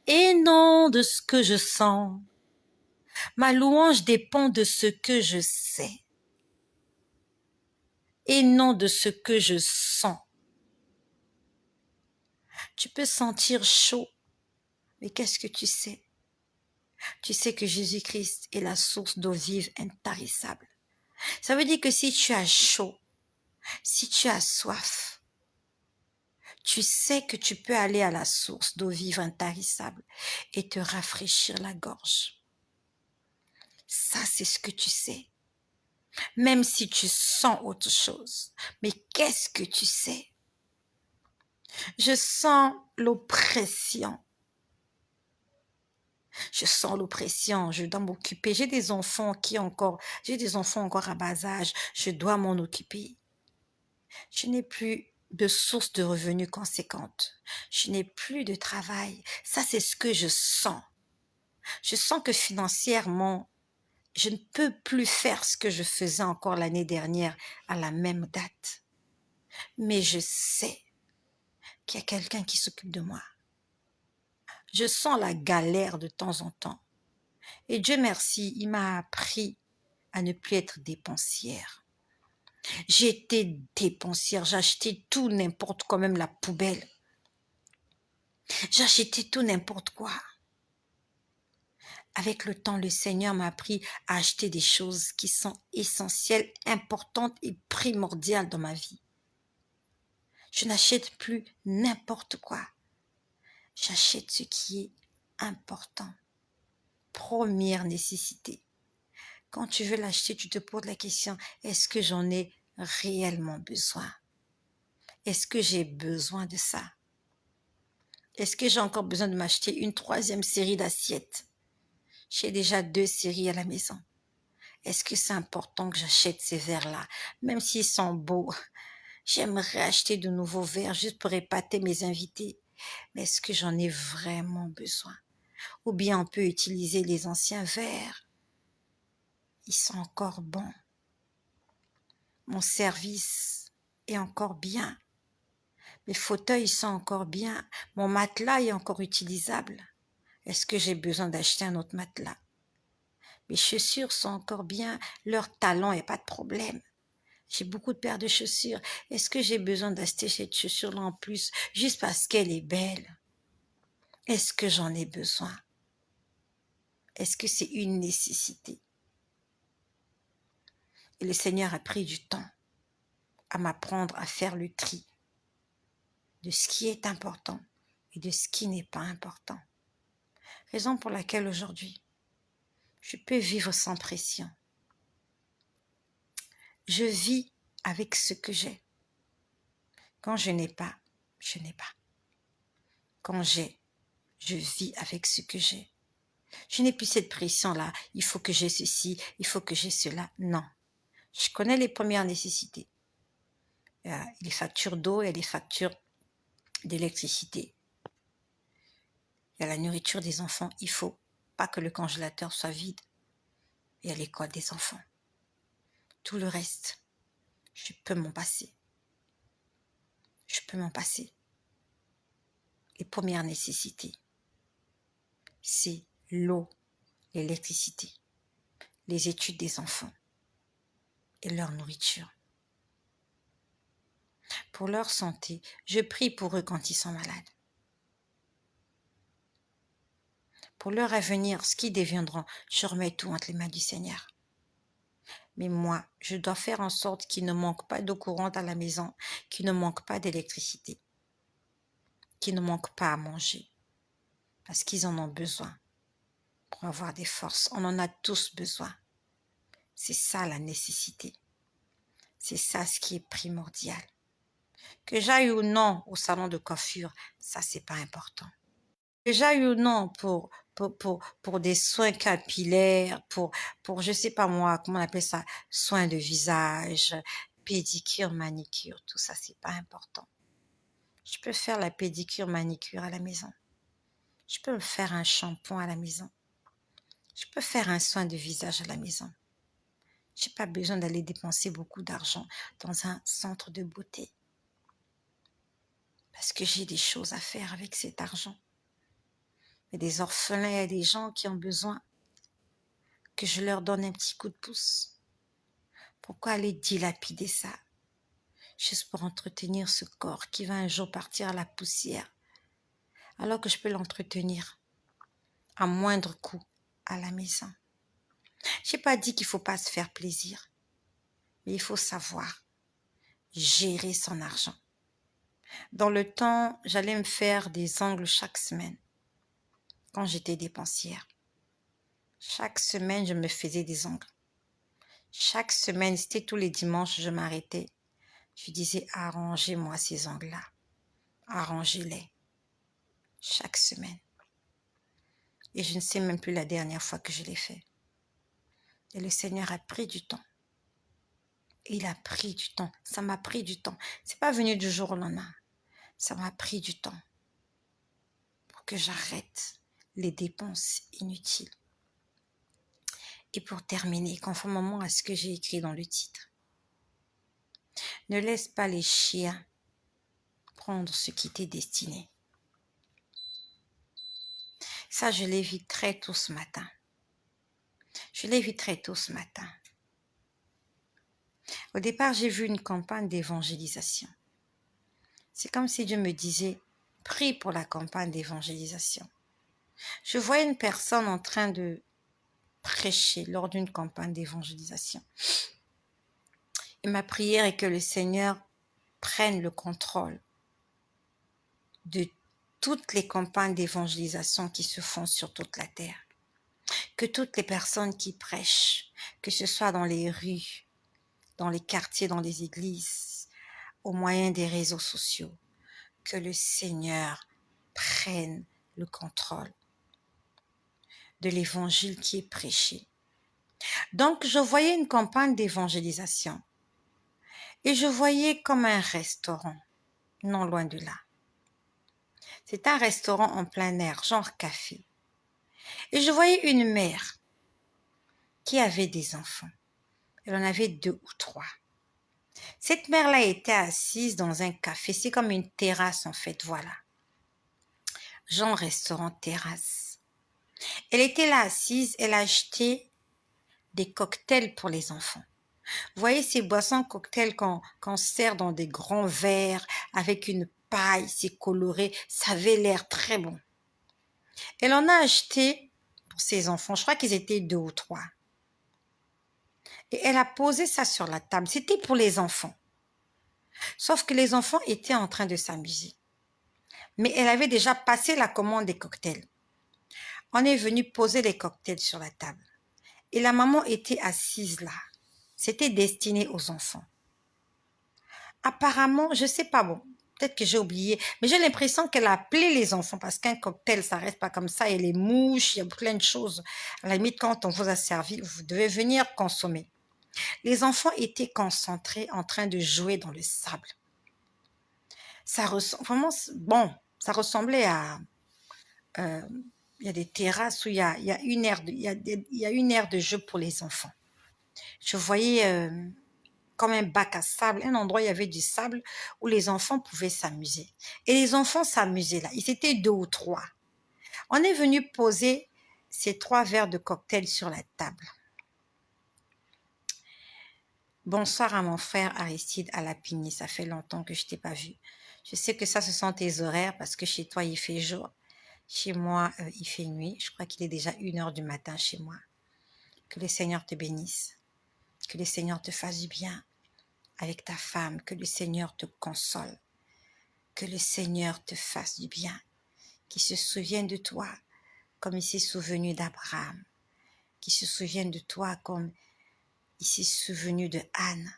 et non de ce que je sens. Ma louange dépend de ce que je sais et non de ce que je sens. Tu peux sentir chaud, mais qu'est-ce que tu sais? Tu sais que Jésus-Christ est la source d'eau vive intarissable. Ça veut dire que si tu as chaud, si tu as soif, tu sais que tu peux aller à la source d'eau vive intarissable et te rafraîchir la gorge. Ça, c'est ce que tu sais. Même si tu sens autre chose. Mais qu'est-ce que tu sais? Je sens l'oppression. Je sens l'oppression, je dois m'occuper. J'ai des enfants encore à bas âge, je dois m'en occuper. Je n'ai plus de source de revenus conséquente. Je n'ai plus de travail. Ça, c'est ce que je sens. Je sens que financièrement, je ne peux plus faire ce que je faisais encore l'année dernière à la même date. Mais je sais qu'il y a quelqu'un qui s'occupe de moi. Je sens la galère de temps en temps. Et Dieu merci, il m'a appris à ne plus être dépensière. J'étais dépensière, j'achetais tout n'importe quoi, même la poubelle. J'achetais tout n'importe quoi. Avec le temps, le Seigneur m'a appris à acheter des choses qui sont essentielles, importantes et primordiales dans ma vie. Je n'achète plus n'importe quoi. J'achète ce qui est important. Première nécessité. Quand tu veux l'acheter, tu te poses la question, est-ce que j'en ai réellement besoin? Est-ce que j'ai besoin de ça? Est-ce que j'ai encore besoin de m'acheter une 3e série d'assiettes? J'ai déjà 2 séries à la maison. Est-ce que c'est important que j'achète ces verres-là? Même s'ils sont beaux, j'aimerais acheter de nouveaux verres juste pour épater mes invités. Mais est-ce que j'en ai vraiment besoin? Ou bien on peut utiliser les anciens verres. Ils sont encore bons. Mon service est encore bien. Mes fauteuils sont encore bien. Mon matelas est encore utilisable. Est-ce que j'ai besoin d'acheter un autre matelas? Mes chaussures sont encore bien. Leur talon n'est pas de problème. J'ai beaucoup de paires de chaussures. Est-ce que j'ai besoin d'acheter cette chaussure-là en plus juste parce qu'elle est belle? Est-ce que j'en ai besoin? Est-ce que c'est une nécessité? Et le Seigneur a pris du temps à m'apprendre à faire le tri de ce qui est important et de ce qui n'est pas important. Raison pour laquelle aujourd'hui, je peux vivre sans pression. Je vis avec ce que j'ai. Quand je n'ai pas, je n'ai pas. Quand j'ai, je vis avec ce que j'ai. Je n'ai plus cette pression-là. Il faut que j'ai ceci, il faut que j'ai cela. Non. Je connais les premières nécessités. Il y a les factures d'eau et les factures d'électricité. Il y a la nourriture des enfants. Il faut pas que le congélateur soit vide. Et à l'école des enfants. Tout le reste, je peux m'en passer. Je peux m'en passer. Les premières nécessités, c'est l'eau, l'électricité, les études des enfants et leur nourriture. Pour leur santé, je prie pour eux quand ils sont malades. Pour leur avenir, ce qu'ils deviendront, je remets tout entre les mains du Seigneur. Mais moi, je dois faire en sorte qu'il ne manque pas d'eau courante à la maison, qu'il ne manque pas d'électricité, qu'il ne manque pas à manger, parce qu'ils en ont besoin pour avoir des forces. On en a tous besoin. C'est ça la nécessité. C'est ça ce qui est primordial. Que j'aille ou non au salon de coiffure, ça c'est pas important. Que j'aille ou non pour des soins capillaires, pour je sais pas moi, comment on appelle ça, soins de visage, pédicure, manicure, tout ça c'est pas important. Je peux faire la pédicure, manicure à la maison. Je peux me faire un shampoing à la maison. Je peux faire un soin de visage à la maison. J'ai pas besoin d'aller dépenser beaucoup d'argent dans un centre de beauté. Parce que j'ai des choses à faire avec cet argent. Il y a des orphelins, il y a des gens qui ont besoin que je leur donne un petit coup de pouce. Pourquoi aller dilapider ça? Juste pour entretenir ce corps qui va un jour partir à la poussière. alors que je peux l'entretenir à moindre coût à la maison. Je n'ai pas dit qu'il ne faut pas se faire plaisir, mais il faut savoir gérer son argent. Dans le temps, j'allais me faire des ongles chaque semaine quand j'étais dépensière. Chaque semaine, je me faisais des ongles. Chaque semaine, c'était tous les dimanches, je m'arrêtais. Je disais, arrangez-moi ces ongles-là. Arrangez-les. Chaque semaine. Et je ne sais même plus la dernière fois que je l'ai fait. Et le Seigneur a pris du temps. Il a pris du temps. Ça m'a pris du temps. C'est pas venu du jour au lendemain. Ça m'a pris du temps pour que j'arrête les dépenses inutiles. Et pour terminer, conformément à ce que j'ai écrit dans le titre, ne laisse pas les chiens prendre ce qui t'est destiné. Ça, je l'ai vu très tôt ce matin. Au départ, j'ai vu une campagne d'évangélisation. C'est comme si Dieu me disait, prie pour la campagne d'évangélisation. Je voyais une personne en train de prêcher lors d'une campagne d'évangélisation. Et ma prière est que le Seigneur prenne le contrôle de toutes les campagnes d'évangélisation qui se font sur toute la terre. Que toutes les personnes qui prêchent, que ce soit dans les rues, dans les quartiers, dans les églises, au moyen des réseaux sociaux, que le Seigneur prenne le contrôle de l'évangile qui est prêché. Donc, je voyais une campagne d'évangélisation et je voyais comme un restaurant, non loin de là. C'est un restaurant en plein air, genre café. Et je voyais une mère qui avait des enfants. Elle en avait 2 ou 3. Cette mère-là était assise dans un café. C'est comme une terrasse en fait, voilà. Genre restaurant terrasse. Elle était là assise, elle achetait des cocktails pour les enfants. Vous voyez ces boissons cocktails qu'on sert dans des grands verres avec une paille, c'est coloré, ça avait l'air très bon. Elle en a acheté pour ses enfants, je crois qu'ils étaient 2 ou 3. Et elle a posé ça sur la table, c'était pour les enfants. Sauf que les enfants étaient en train de s'amuser. Mais elle avait déjà passé la commande des cocktails. On est venu poser les cocktails sur la table. Et la maman était assise là. C'était destiné aux enfants. Apparemment, je sais pas, bon, peut-être que j'ai oublié, mais j'ai l'impression qu'elle a appelé les enfants parce qu'un cocktail, ça reste pas comme ça. Il y a les mouches, il y a plein de choses. À la limite, quand on vous a servi, vous devez venir consommer. Les enfants étaient concentrés en train de jouer dans le sable. Ça vraiment, bon, ça ressemblait à... il y a des terrasses où il y a une aire de jeu pour les enfants. Je voyais comme un bac à sable, un endroit où il y avait du sable où les enfants pouvaient s'amuser. Et les enfants s'amusaient là. Ils étaient 2 ou 3. On est venu poser ces 3 verres de cocktail sur la table. Bonsoir à mon frère Aristide à la Pigny. Ça fait longtemps que je t'ai pas vu. Je sais que ça, ce sont tes horaires parce que chez toi, il fait jour. Chez moi, il fait nuit. Je crois qu'il est déjà 1h du matin chez moi. Que le Seigneur te bénisse. Que le Seigneur te fasse du bien avec ta femme. Que le Seigneur te console. Que le Seigneur te fasse du bien. Qu'il se souvienne de toi comme il s'est souvenu d'Abraham. Qu'il se souvienne de toi comme il s'est souvenu de Anne.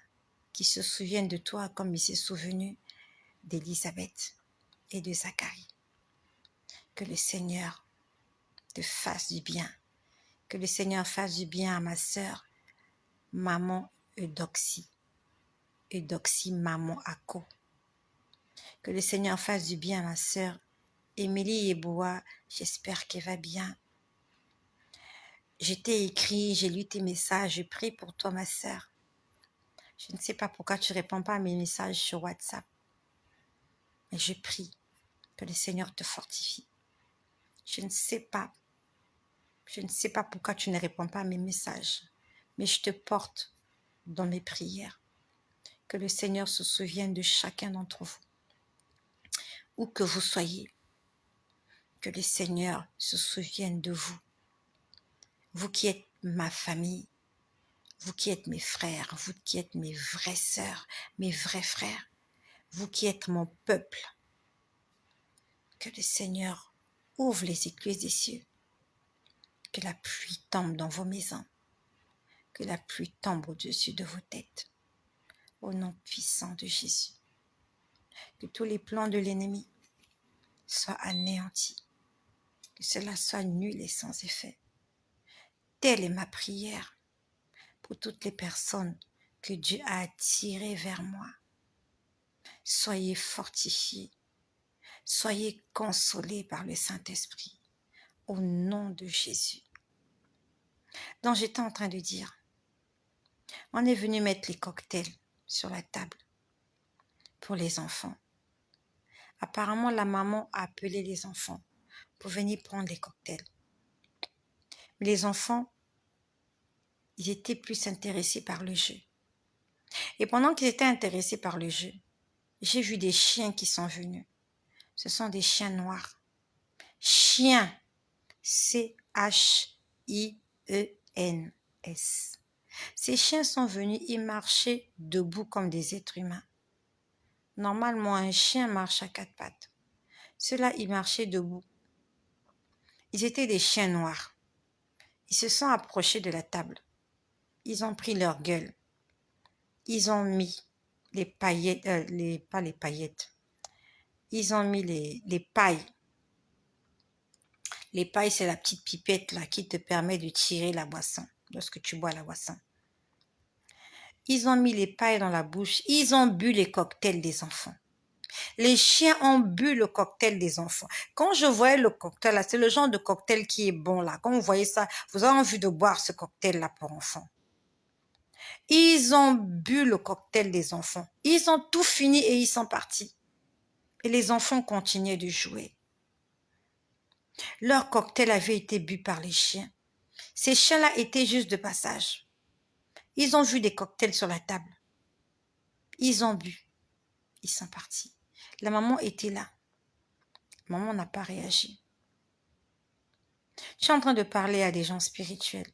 Qu'il se souvienne de toi comme il s'est souvenu d'Élisabeth et de Zacharie. Que le Seigneur te fasse du bien. Que le Seigneur fasse du bien à ma sœur, maman Eudoxie. Eudoxie, maman Ako. Que le Seigneur fasse du bien à ma sœur Émilie Yeboah. J'espère qu'elle va bien. Je t'ai écrit, j'ai lu tes messages, je prie pour toi, ma sœur. Je ne sais pas pourquoi tu ne réponds pas à mes messages sur WhatsApp. Mais je prie que le Seigneur te fortifie. Je ne sais pas pourquoi tu ne réponds pas à mes messages. Mais je te porte dans mes prières. Que le Seigneur se souvienne de chacun d'entre vous. Où que vous soyez. Que le Seigneur se souvienne de vous. Vous qui êtes ma famille, vous qui êtes mes frères, vous qui êtes mes vraies sœurs, mes vrais frères, vous qui êtes mon peuple. Que le Seigneur ouvre les écluses des cieux. Que la pluie tombe dans vos maisons. Que la pluie tombe au-dessus de vos têtes. Au nom puissant de Jésus. Que tous les plans de l'ennemi soient anéantis. Que cela soit nul et sans effet. Telle est ma prière pour toutes les personnes que Dieu a attirées vers moi. Soyez fortifiés. Soyez consolés par le Saint-Esprit. Au nom de Jésus. Donc j'étais en train de dire, on est venu mettre les cocktails sur la table pour les enfants. Apparemment, la maman a appelé les enfants pour venir prendre les cocktails. Mais les enfants, ils étaient plus intéressés par le jeu. Et pendant qu'ils étaient intéressés par le jeu, j'ai vu des chiens qui sont venus. Ce sont des chiens noirs. Chiens. C-H-I-E-N-S. Ces chiens sont venus, ils marchaient debout comme des êtres humains. Normalement, un chien marche à quatre pattes. Ceux-là, ils marchaient debout. Ils étaient des chiens noirs. Ils se sont approchés de la table. Ils ont pris leur gueule. Ils ont mis les paillettes, pas les paillettes. Ils ont mis les pailles. Les pailles, c'est la petite pipette là qui te permet de tirer la boisson lorsque tu bois la boisson. Ils ont mis les pailles dans la bouche. Ils ont bu les cocktails des enfants. Les chiens ont bu le cocktail des enfants. Quand je voyais le cocktail là, c'est le genre de cocktail qui est bon là. Quand vous voyez ça, vous avez envie de boire ce cocktail là pour enfants. Ils ont bu le cocktail des enfants. Ils ont tout fini et ils sont partis. Et les enfants continuaient de jouer. Leur cocktail avait été bu par les chiens. Ces chiens-là étaient juste de passage. Ils ont vu des cocktails sur la table. Ils ont bu. Ils sont partis. La maman était là. Maman n'a pas réagi. Je suis en train de parler à des gens spirituels.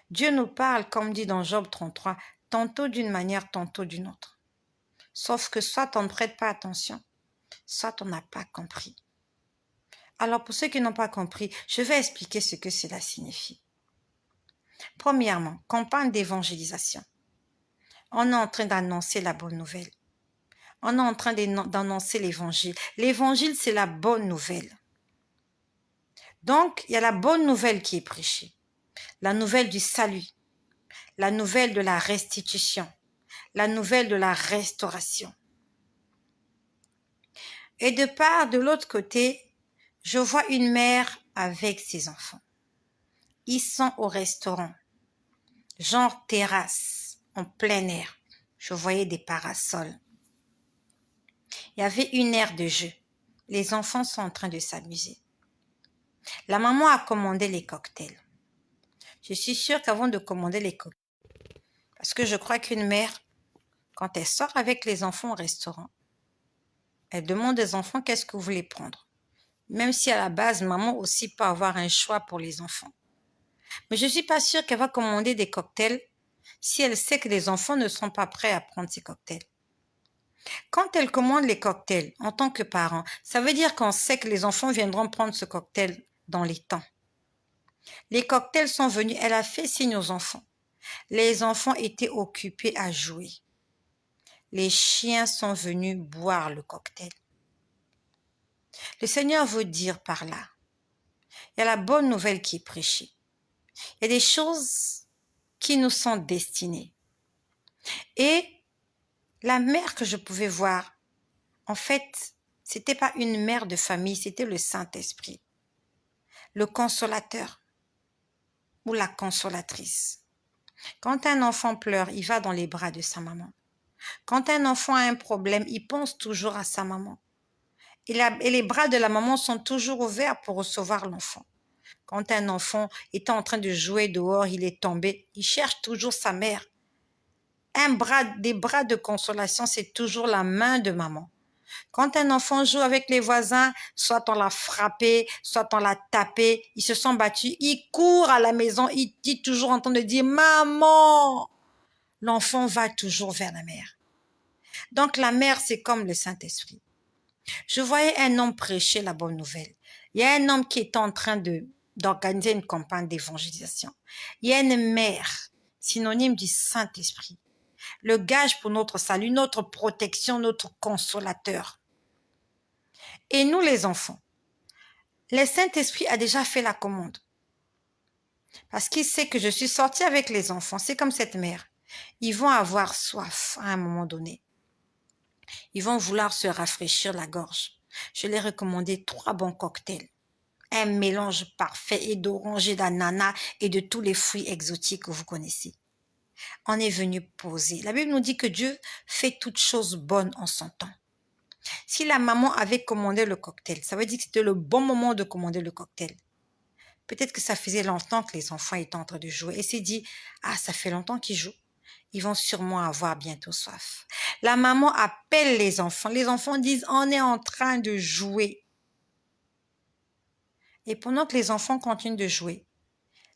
Dieu nous parle, comme dit dans Job 33, tantôt d'une manière, tantôt d'une autre. Sauf que soit on ne prête pas attention, soit on n'a pas compris. Alors pour ceux qui n'ont pas compris, je vais expliquer ce que cela signifie. Premièrement, campagne d'évangélisation. On est en train d'annoncer la bonne nouvelle. On est en train d'annoncer l'évangile. L'évangile, c'est la bonne nouvelle. Donc, il y a la bonne nouvelle qui est prêchée. La nouvelle du salut. La nouvelle de la restitution. La nouvelle de la restauration. Et de l'autre côté, je vois une mère avec ses enfants. Ils sont au restaurant, genre terrasse, en plein air. Je voyais des parasols. Il y avait une aire de jeu. Les enfants sont en train de s'amuser. La maman a commandé les cocktails. Je suis sûre qu'avant de commander les cocktails, parce que je crois qu'une mère, quand elle sort avec les enfants au restaurant, elle demande aux enfants qu'est-ce que vous voulez prendre. Même si à la base, maman aussi peut avoir un choix pour les enfants. Mais je ne suis pas sûre qu'elle va commander des cocktails si elle sait que les enfants ne sont pas prêts à prendre ces cocktails. Quand elle commande les cocktails en tant que parent, ça veut dire qu'on sait que les enfants viendront prendre ce cocktail dans les temps. Les cocktails sont venus, elle a fait signe aux enfants. Les enfants étaient occupés à jouer. Les chiens sont venus boire le cocktail. Le Seigneur veut dire par là, il y a la bonne nouvelle qui est prêchée. Il y a des choses qui nous sont destinées. Et la mère que je pouvais voir, en fait, c'était pas une mère de famille, c'était le Saint-Esprit, le consolateur ou la consolatrice. Quand un enfant pleure, il va dans les bras de sa maman. Quand un enfant a un problème, il pense toujours à sa maman. Et les bras de la maman sont toujours ouverts pour recevoir l'enfant. Quand un enfant est en train de jouer dehors, il est tombé, il cherche toujours sa mère. Des bras de consolation, c'est toujours la main de maman. Quand un enfant joue avec les voisins, soit on l'a frappé, soit on l'a tapé, ils se sont battus, il court à la maison, il dit toujours en train de dire «Maman!» L'enfant va toujours vers la mère. Donc la mère, c'est comme le Saint-Esprit. Je voyais un homme prêcher la bonne nouvelle. Il y a un homme qui est en train d'organiser une campagne d'évangélisation. Il y a une mère, synonyme du Saint-Esprit. Le gage pour notre salut, notre protection, notre consolateur. Et nous les enfants, le Saint-Esprit a déjà fait la commande. Parce qu'il sait que je suis sortie avec les enfants. C'est comme cette mère. Ils vont avoir soif à un moment donné. Ils vont vouloir se rafraîchir la gorge. Je leur ai recommandé 3 bons cocktails. Un mélange parfait et d'orange et d'ananas et de tous les fruits exotiques que vous connaissez. On est venu poser. La Bible nous dit que Dieu fait toutes choses bonnes en son temps. Si la maman avait commandé le cocktail, ça veut dire que c'était le bon moment de commander le cocktail. Peut-être que ça faisait longtemps que les enfants étaient en train de jouer et s'est dit « Ah, ça fait longtemps qu'ils jouent. Ils vont sûrement avoir bientôt soif. » La maman appelle les enfants. Les enfants disent « On est en train de jouer. » Et pendant que les enfants continuent de jouer,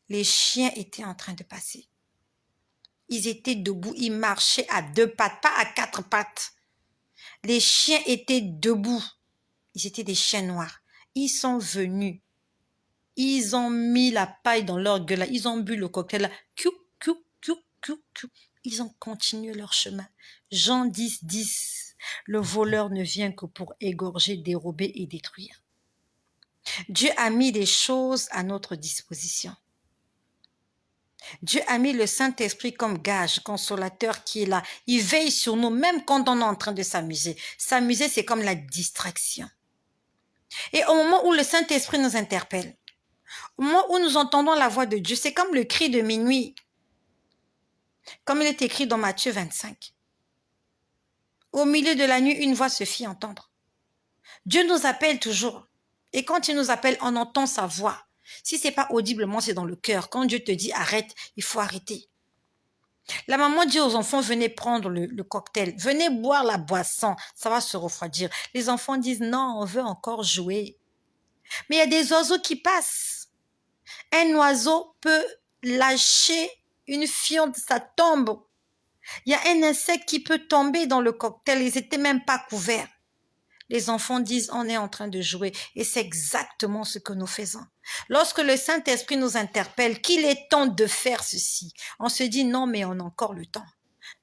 les chiens étaient en train de passer. Ils étaient debout, ils marchaient à 2 pattes, pas à 4 pattes. Les chiens étaient debout. Ils étaient des chiens noirs. Ils sont venus. Ils ont mis la paille dans leur gueule. Ils ont bu le cocktail. Kiou, kiou, kiou, kiou, kiou. Ils ont continué leur chemin. Jean 10, 10. Le voleur ne vient que pour égorger, dérober et détruire. Dieu a mis des choses à notre disposition. Dieu a mis le Saint-Esprit comme gage, consolateur qui est là. Il veille sur nous, même quand on est en train de s'amuser. S'amuser, c'est comme la distraction. Et au moment où le Saint-Esprit nous interpelle, au moment où nous entendons la voix de Dieu, c'est comme le cri de minuit. Comme il est écrit dans Matthieu 25. Au milieu de la nuit, une voix se fit entendre. Dieu nous appelle toujours. Et quand il nous appelle, on entend sa voix. Si c'est pas audiblement, c'est dans le cœur. Quand Dieu te dit arrête, il faut arrêter. La maman dit aux enfants, venez prendre le cocktail, venez boire la boisson, ça va se refroidir. Les enfants disent, non, on veut encore jouer. Mais il y a des oiseaux qui passent. Un oiseau peut lâcher une fiente, ça tombe. Il y a un insecte qui peut tomber dans le cocktail, ils n'étaient même pas couverts. Les enfants disent, on est en train de jouer. Et c'est exactement ce que nous faisons. Lorsque le Saint-Esprit nous interpelle, qu'il est temps de faire ceci, on se dit, non, mais on a encore le temps.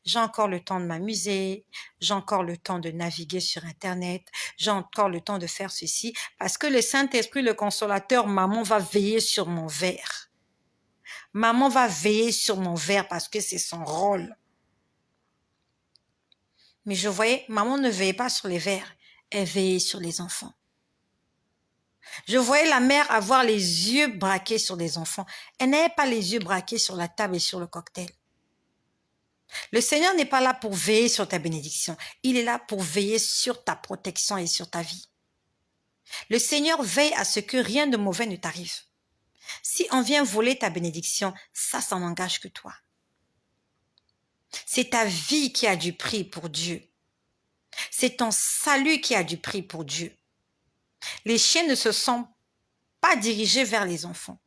J'ai encore le temps de m'amuser, j'ai encore le temps de naviguer sur Internet, j'ai encore le temps de faire ceci, parce que le Saint-Esprit, le consolateur, maman va veiller sur mon verre. Maman va veiller sur mon verre parce que c'est son rôle. Mais je voyais, maman ne veillait pas sur les verres, elle veillait sur les enfants. Je voyais la mère avoir les yeux braqués sur les enfants. Elle n'avait pas les yeux braqués sur la table et sur le cocktail. Le Seigneur n'est pas là pour veiller sur ta bénédiction. Il est là pour veiller sur ta protection et sur ta vie. Le Seigneur veille à ce que rien de mauvais ne t'arrive. Si on vient voler ta bénédiction, ça n'engage que toi. C'est ta vie qui a du prix pour Dieu. C'est ton salut qui a du prix pour Dieu. Les chiens ne se sont pas dirigés vers les enfants.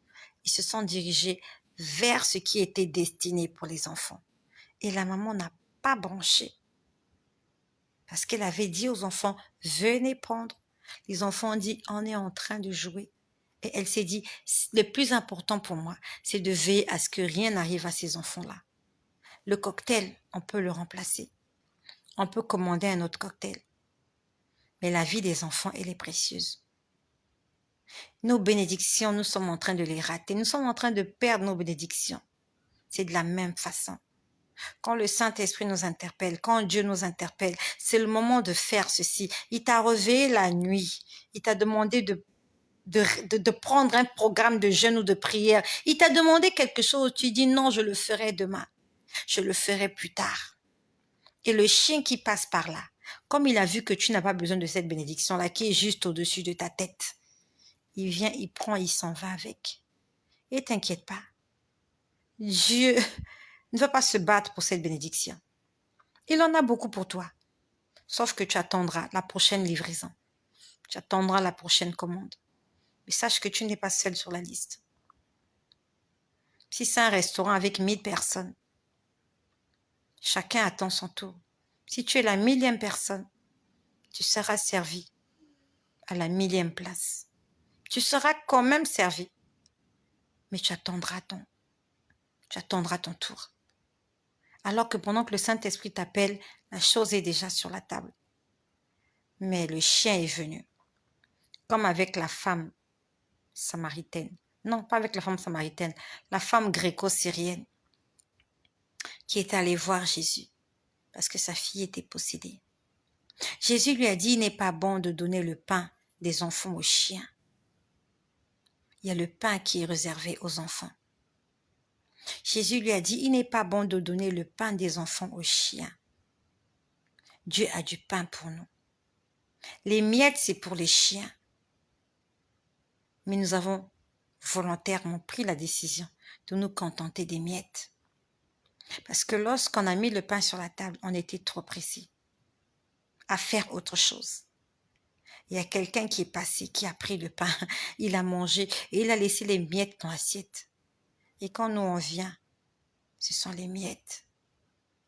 Ils se sont dirigés vers ce qui était destiné pour les enfants. Et la maman n'a pas branché. Parce qu'elle avait dit aux enfants, venez prendre. Les enfants ont dit, on est en train de jouer. Et elle s'est dit, le plus important pour moi, c'est de veiller à ce que rien n'arrive à ces enfants-là. Le cocktail, on peut le remplacer. On peut commander un autre cocktail. Mais la vie des enfants, elle est précieuse. Nos bénédictions, nous sommes en train de les rater. Nous sommes en train de perdre nos bénédictions. C'est de la même façon. Quand le Saint-Esprit nous interpelle, quand Dieu nous interpelle, c'est le moment de faire ceci. Il t'a réveillé la nuit. Il t'a demandé de prendre un programme de jeûne ou de prière. Il t'a demandé quelque chose. Tu dis non, je le ferai demain. Je le ferai plus tard. Et le chien qui passe par là, comme il a vu que tu n'as pas besoin de cette bénédiction-là qui est juste au-dessus de ta tête, il vient, il prend, il s'en va avec. Et t'inquiète pas. Dieu ne va pas se battre pour cette bénédiction. Il en a beaucoup pour toi. Sauf que tu attendras la prochaine livraison. Tu attendras la prochaine commande. Mais sache que tu n'es pas seul sur la liste. Si c'est un restaurant avec 1000 personnes, chacun attend son tour. Si tu es la 1000e personne, tu seras servi à la 1000e place. Tu seras quand même servi, mais tu attendras ton tour. Alors que pendant que le Saint-Esprit t'appelle, la chose est déjà sur la table. Mais le chien est venu, comme avec la femme samaritaine. Non, pas avec la femme samaritaine, la femme gréco-syrienne qui est allée voir Jésus parce que sa fille était possédée. Jésus lui a dit, il n'est pas bon de donner le pain des enfants aux chiens. Il y a le pain qui est réservé aux enfants. Jésus lui a dit, il n'est pas bon de donner le pain des enfants aux chiens. Dieu a du pain pour nous. Les miettes, c'est pour les chiens. Mais nous avons volontairement pris la décision de nous contenter des miettes. Parce que lorsqu'on a mis le pain sur la table, on était trop pressés à faire autre chose. Il y a quelqu'un qui est passé, qui a pris le pain, il a mangé et il a laissé les miettes dans l'assiette. Et quand nous on vient, ce sont les miettes.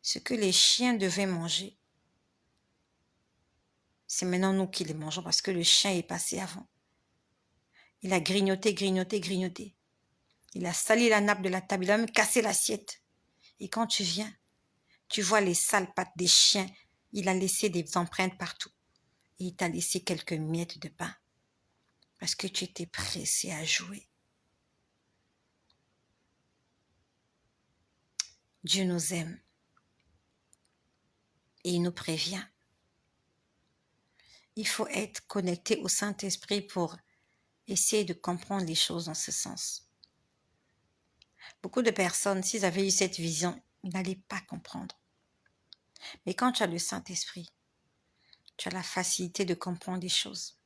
Ce que les chiens devaient manger, c'est maintenant nous qui les mangeons parce que le chien est passé avant. Il a grignoté. Il a sali la nappe de la table, il a même cassé l'assiette. Et quand tu viens, tu vois les sales pattes des chiens, il a laissé des empreintes partout. Et il t'a laissé quelques miettes de pain parce que tu étais pressé à jouer. Dieu nous aime et il nous prévient. Il faut être connecté au Saint-Esprit pour essayer de comprendre les choses dans ce sens. Beaucoup de personnes, s'ils avaient eu cette vision, ils n'allaient pas comprendre. Mais quand tu as le Saint-Esprit, tu as la facilité de comprendre les choses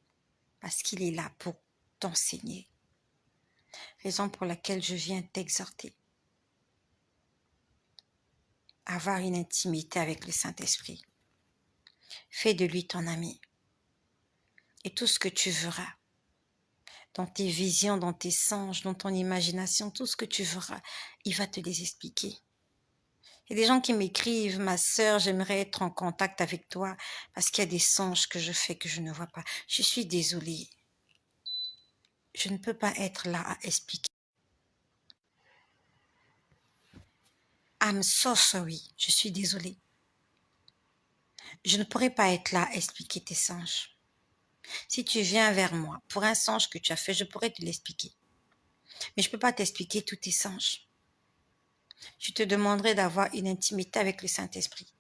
parce qu'il est là pour t'enseigner. Raison pour laquelle je viens t'exhorter à avoir une intimité avec le Saint-Esprit. Fais de lui ton ami. Et tout ce que tu verras, dans tes visions, dans tes songes, dans ton imagination, tout ce que tu verras, il va te les expliquer. Il y a des gens qui m'écrivent, ma sœur, j'aimerais être en contact avec toi parce qu'il y a des songes que je fais que je ne vois pas. Je suis désolée. Je ne peux pas être là à expliquer. I'm so sorry. Je suis désolée. Je ne pourrais pas être là à expliquer tes songes. Si tu viens vers moi pour un songe que tu as fait, je pourrais te l'expliquer. Mais je ne peux pas t'expliquer tous tes songes. Je te demanderai d'avoir une intimité avec le Saint-Esprit,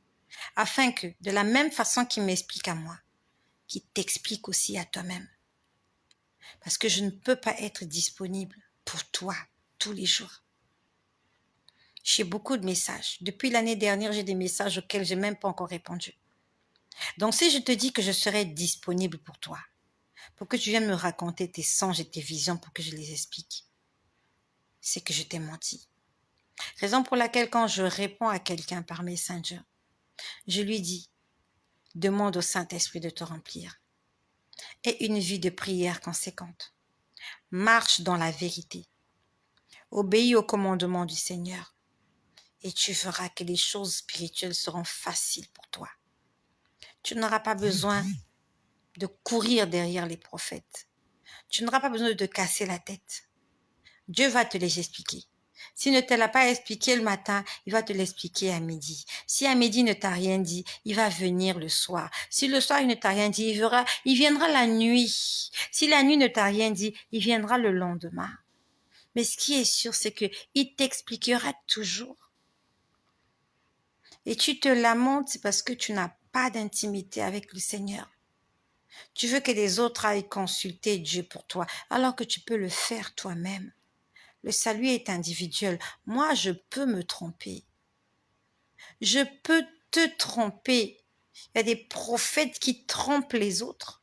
afin que, de la même façon qu'il m'explique à moi, qu'il t'explique aussi à toi-même. Parce que je ne peux pas être disponible pour toi tous les jours. J'ai beaucoup de messages. Depuis l'année dernière, j'ai des messages auxquels je n'ai même pas encore répondu. Donc si je te dis que je serai disponible pour toi, pour que tu viennes me raconter tes songes et tes visions pour que je les explique, c'est que je t'ai menti. Raison pour laquelle quand je réponds à quelqu'un par Messenger, je lui dis, demande au Saint-Esprit de te remplir. Aie une vie de prière conséquente. Marche dans la vérité. Obéis au commandement du Seigneur. Et tu verras que les choses spirituelles seront faciles pour toi. Tu n'auras pas besoin de courir derrière les prophètes. Tu n'auras pas besoin de te casser la tête. Dieu va te les expliquer. S'il ne te l'a pas expliqué le matin, il va te l'expliquer à midi. Si à midi il ne t'a rien dit, il va venir le soir. Si le soir il ne t'a rien dit, il viendra la nuit. Si la nuit ne t'a rien dit, il viendra le lendemain. Mais ce qui est sûr, c'est qu'il t'expliquera toujours. Et tu te lamentes, c'est parce que tu n'as pas d'intimité avec le Seigneur. Tu veux que les autres aillent consulter Dieu pour toi, alors que tu peux le faire toi-même. Le salut est individuel. Moi, je peux me tromper. Je peux te tromper. Il y a des prophètes qui trompent les autres.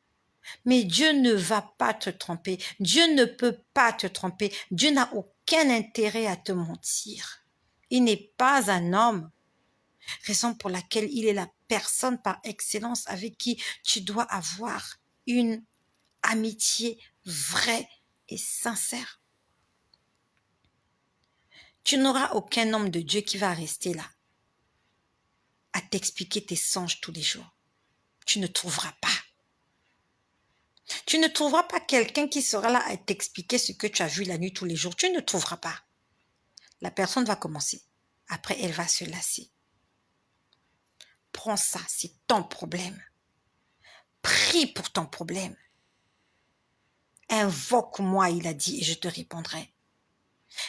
Mais Dieu ne va pas te tromper. Dieu ne peut pas te tromper. Dieu n'a aucun intérêt à te mentir. Il n'est pas un homme. Raison pour laquelle il est la personne par excellence avec qui tu dois avoir une amitié vraie et sincère. Tu n'auras aucun homme de Dieu qui va rester là à t'expliquer tes songes tous les jours. Tu ne trouveras pas. Tu ne trouveras pas quelqu'un qui sera là à t'expliquer ce que tu as vu la nuit tous les jours. Tu ne trouveras pas. La personne va commencer. Après, elle va se lasser. Prends ça, c'est ton problème. Prie pour ton problème. Invoque-moi, il a dit, et je te répondrai.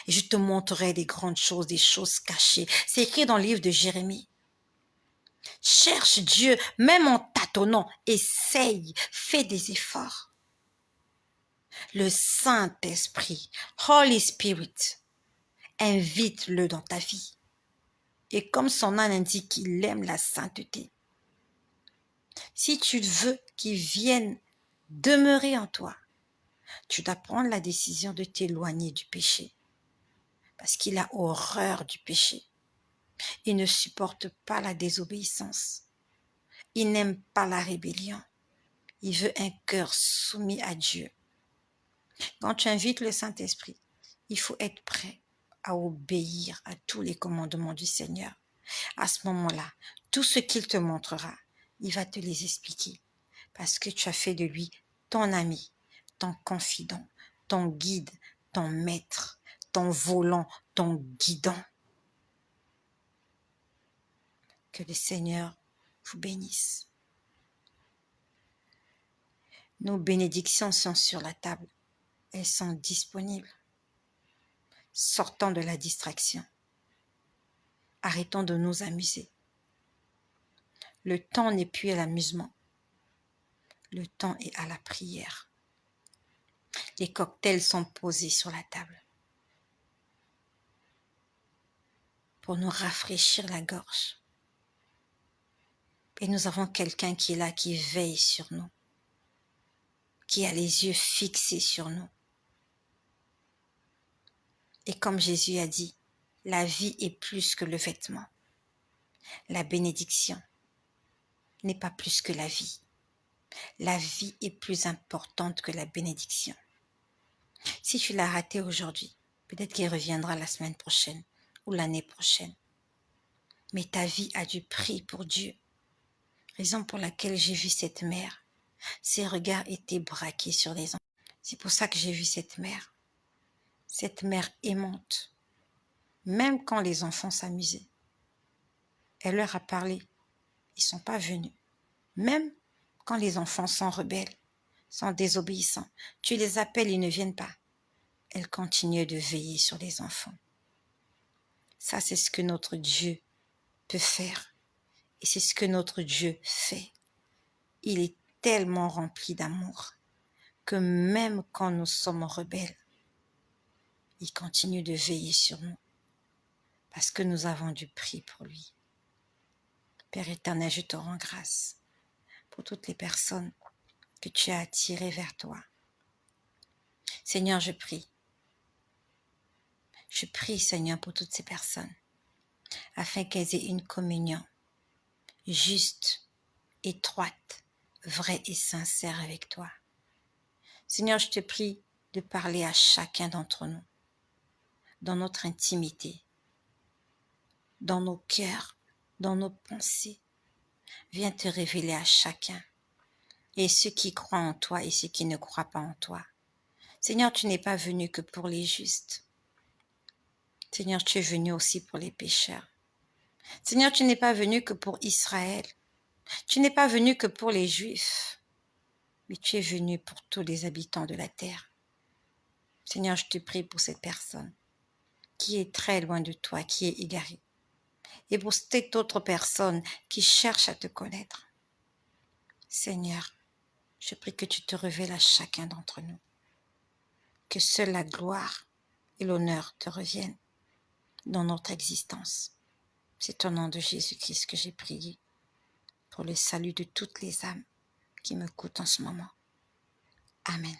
Et je te montrerai des grandes choses, des choses cachées. C'est écrit dans le livre de Jérémie. Cherche Dieu, même en tâtonnant. Essaye, fais des efforts. Le Saint-Esprit, Holy Spirit, invite-le dans ta vie. Et comme son nom indique, il aime la sainteté. Si tu veux qu'il vienne demeurer en toi, tu dois prendre la décision de t'éloigner du péché. Parce qu'il a horreur du péché. Il ne supporte pas la désobéissance. Il n'aime pas la rébellion. Il veut un cœur soumis à Dieu. Quand tu invites le Saint-Esprit, il faut être prêt à obéir à tous les commandements du Seigneur. À ce moment-là, tout ce qu'il te montrera, il va te les expliquer. Parce que tu as fait de lui ton ami, ton confident, ton guide, ton maître, ton volant, ton guidant. Que le Seigneur vous bénisse. Nos bénédictions sont sur la table. Elles sont disponibles. Sortons de la distraction. Arrêtons de nous amuser. Le temps n'est plus à l'amusement. Le temps est à la prière. Les cocktails sont posés sur la table pour nous rafraîchir la gorge. Et nous avons quelqu'un qui est là, qui veille sur nous, qui a les yeux fixés sur nous. Et comme Jésus a dit, la vie est plus que le vêtement. La bénédiction n'est pas plus que la vie. La vie est plus importante que la bénédiction. Si tu l'as raté aujourd'hui, peut-être qu'il reviendra la semaine prochaine ou l'année prochaine. Mais ta vie a du prix pour Dieu. Raison pour laquelle j'ai vu cette mère. Ses regards étaient braqués sur les enfants. C'est pour ça que j'ai vu cette mère aimante. Même quand les enfants s'amusaient, elle leur a parlé. Ils ne sont pas venus. Même quand les enfants sont rebelles, sont désobéissants, tu les appelles, ils ne viennent pas. Elle continue de veiller sur les enfants. Ça, c'est ce que notre Dieu peut faire. Et c'est ce que notre Dieu fait. Il est tellement rempli d'amour que même quand nous sommes rebelles, il continue de veiller sur nous parce que nous avons du prix pour lui. Père éternel, je te rends grâce pour toutes les personnes que tu as attirées vers toi. Seigneur, je prie. Je prie, Seigneur, pour toutes ces personnes afin qu'elles aient une communion juste, étroite, vraie et sincère avec toi. Seigneur, je te prie de parler à chacun d'entre nous, dans notre intimité, dans nos cœurs, dans nos pensées. Viens te révéler à chacun, et ceux qui croient en toi et ceux qui ne croient pas en toi. Seigneur, tu n'es pas venu que pour les justes. Seigneur, tu es venu aussi pour les pécheurs. Seigneur, tu n'es pas venu que pour Israël. Tu n'es pas venu que pour les Juifs, mais tu es venu pour tous les habitants de la terre. Seigneur, je te prie pour cette personne qui est très loin de toi, qui est égarée. Et pour cette autre personne qui cherche à te connaître. Seigneur, je prie que tu te révèles à chacun d'entre nous. Que seule la gloire et l'honneur te reviennent dans notre existence. C'est au nom de Jésus-Christ que j'ai prié pour le salut de toutes les âmes qui me coûtent en ce moment. Amen.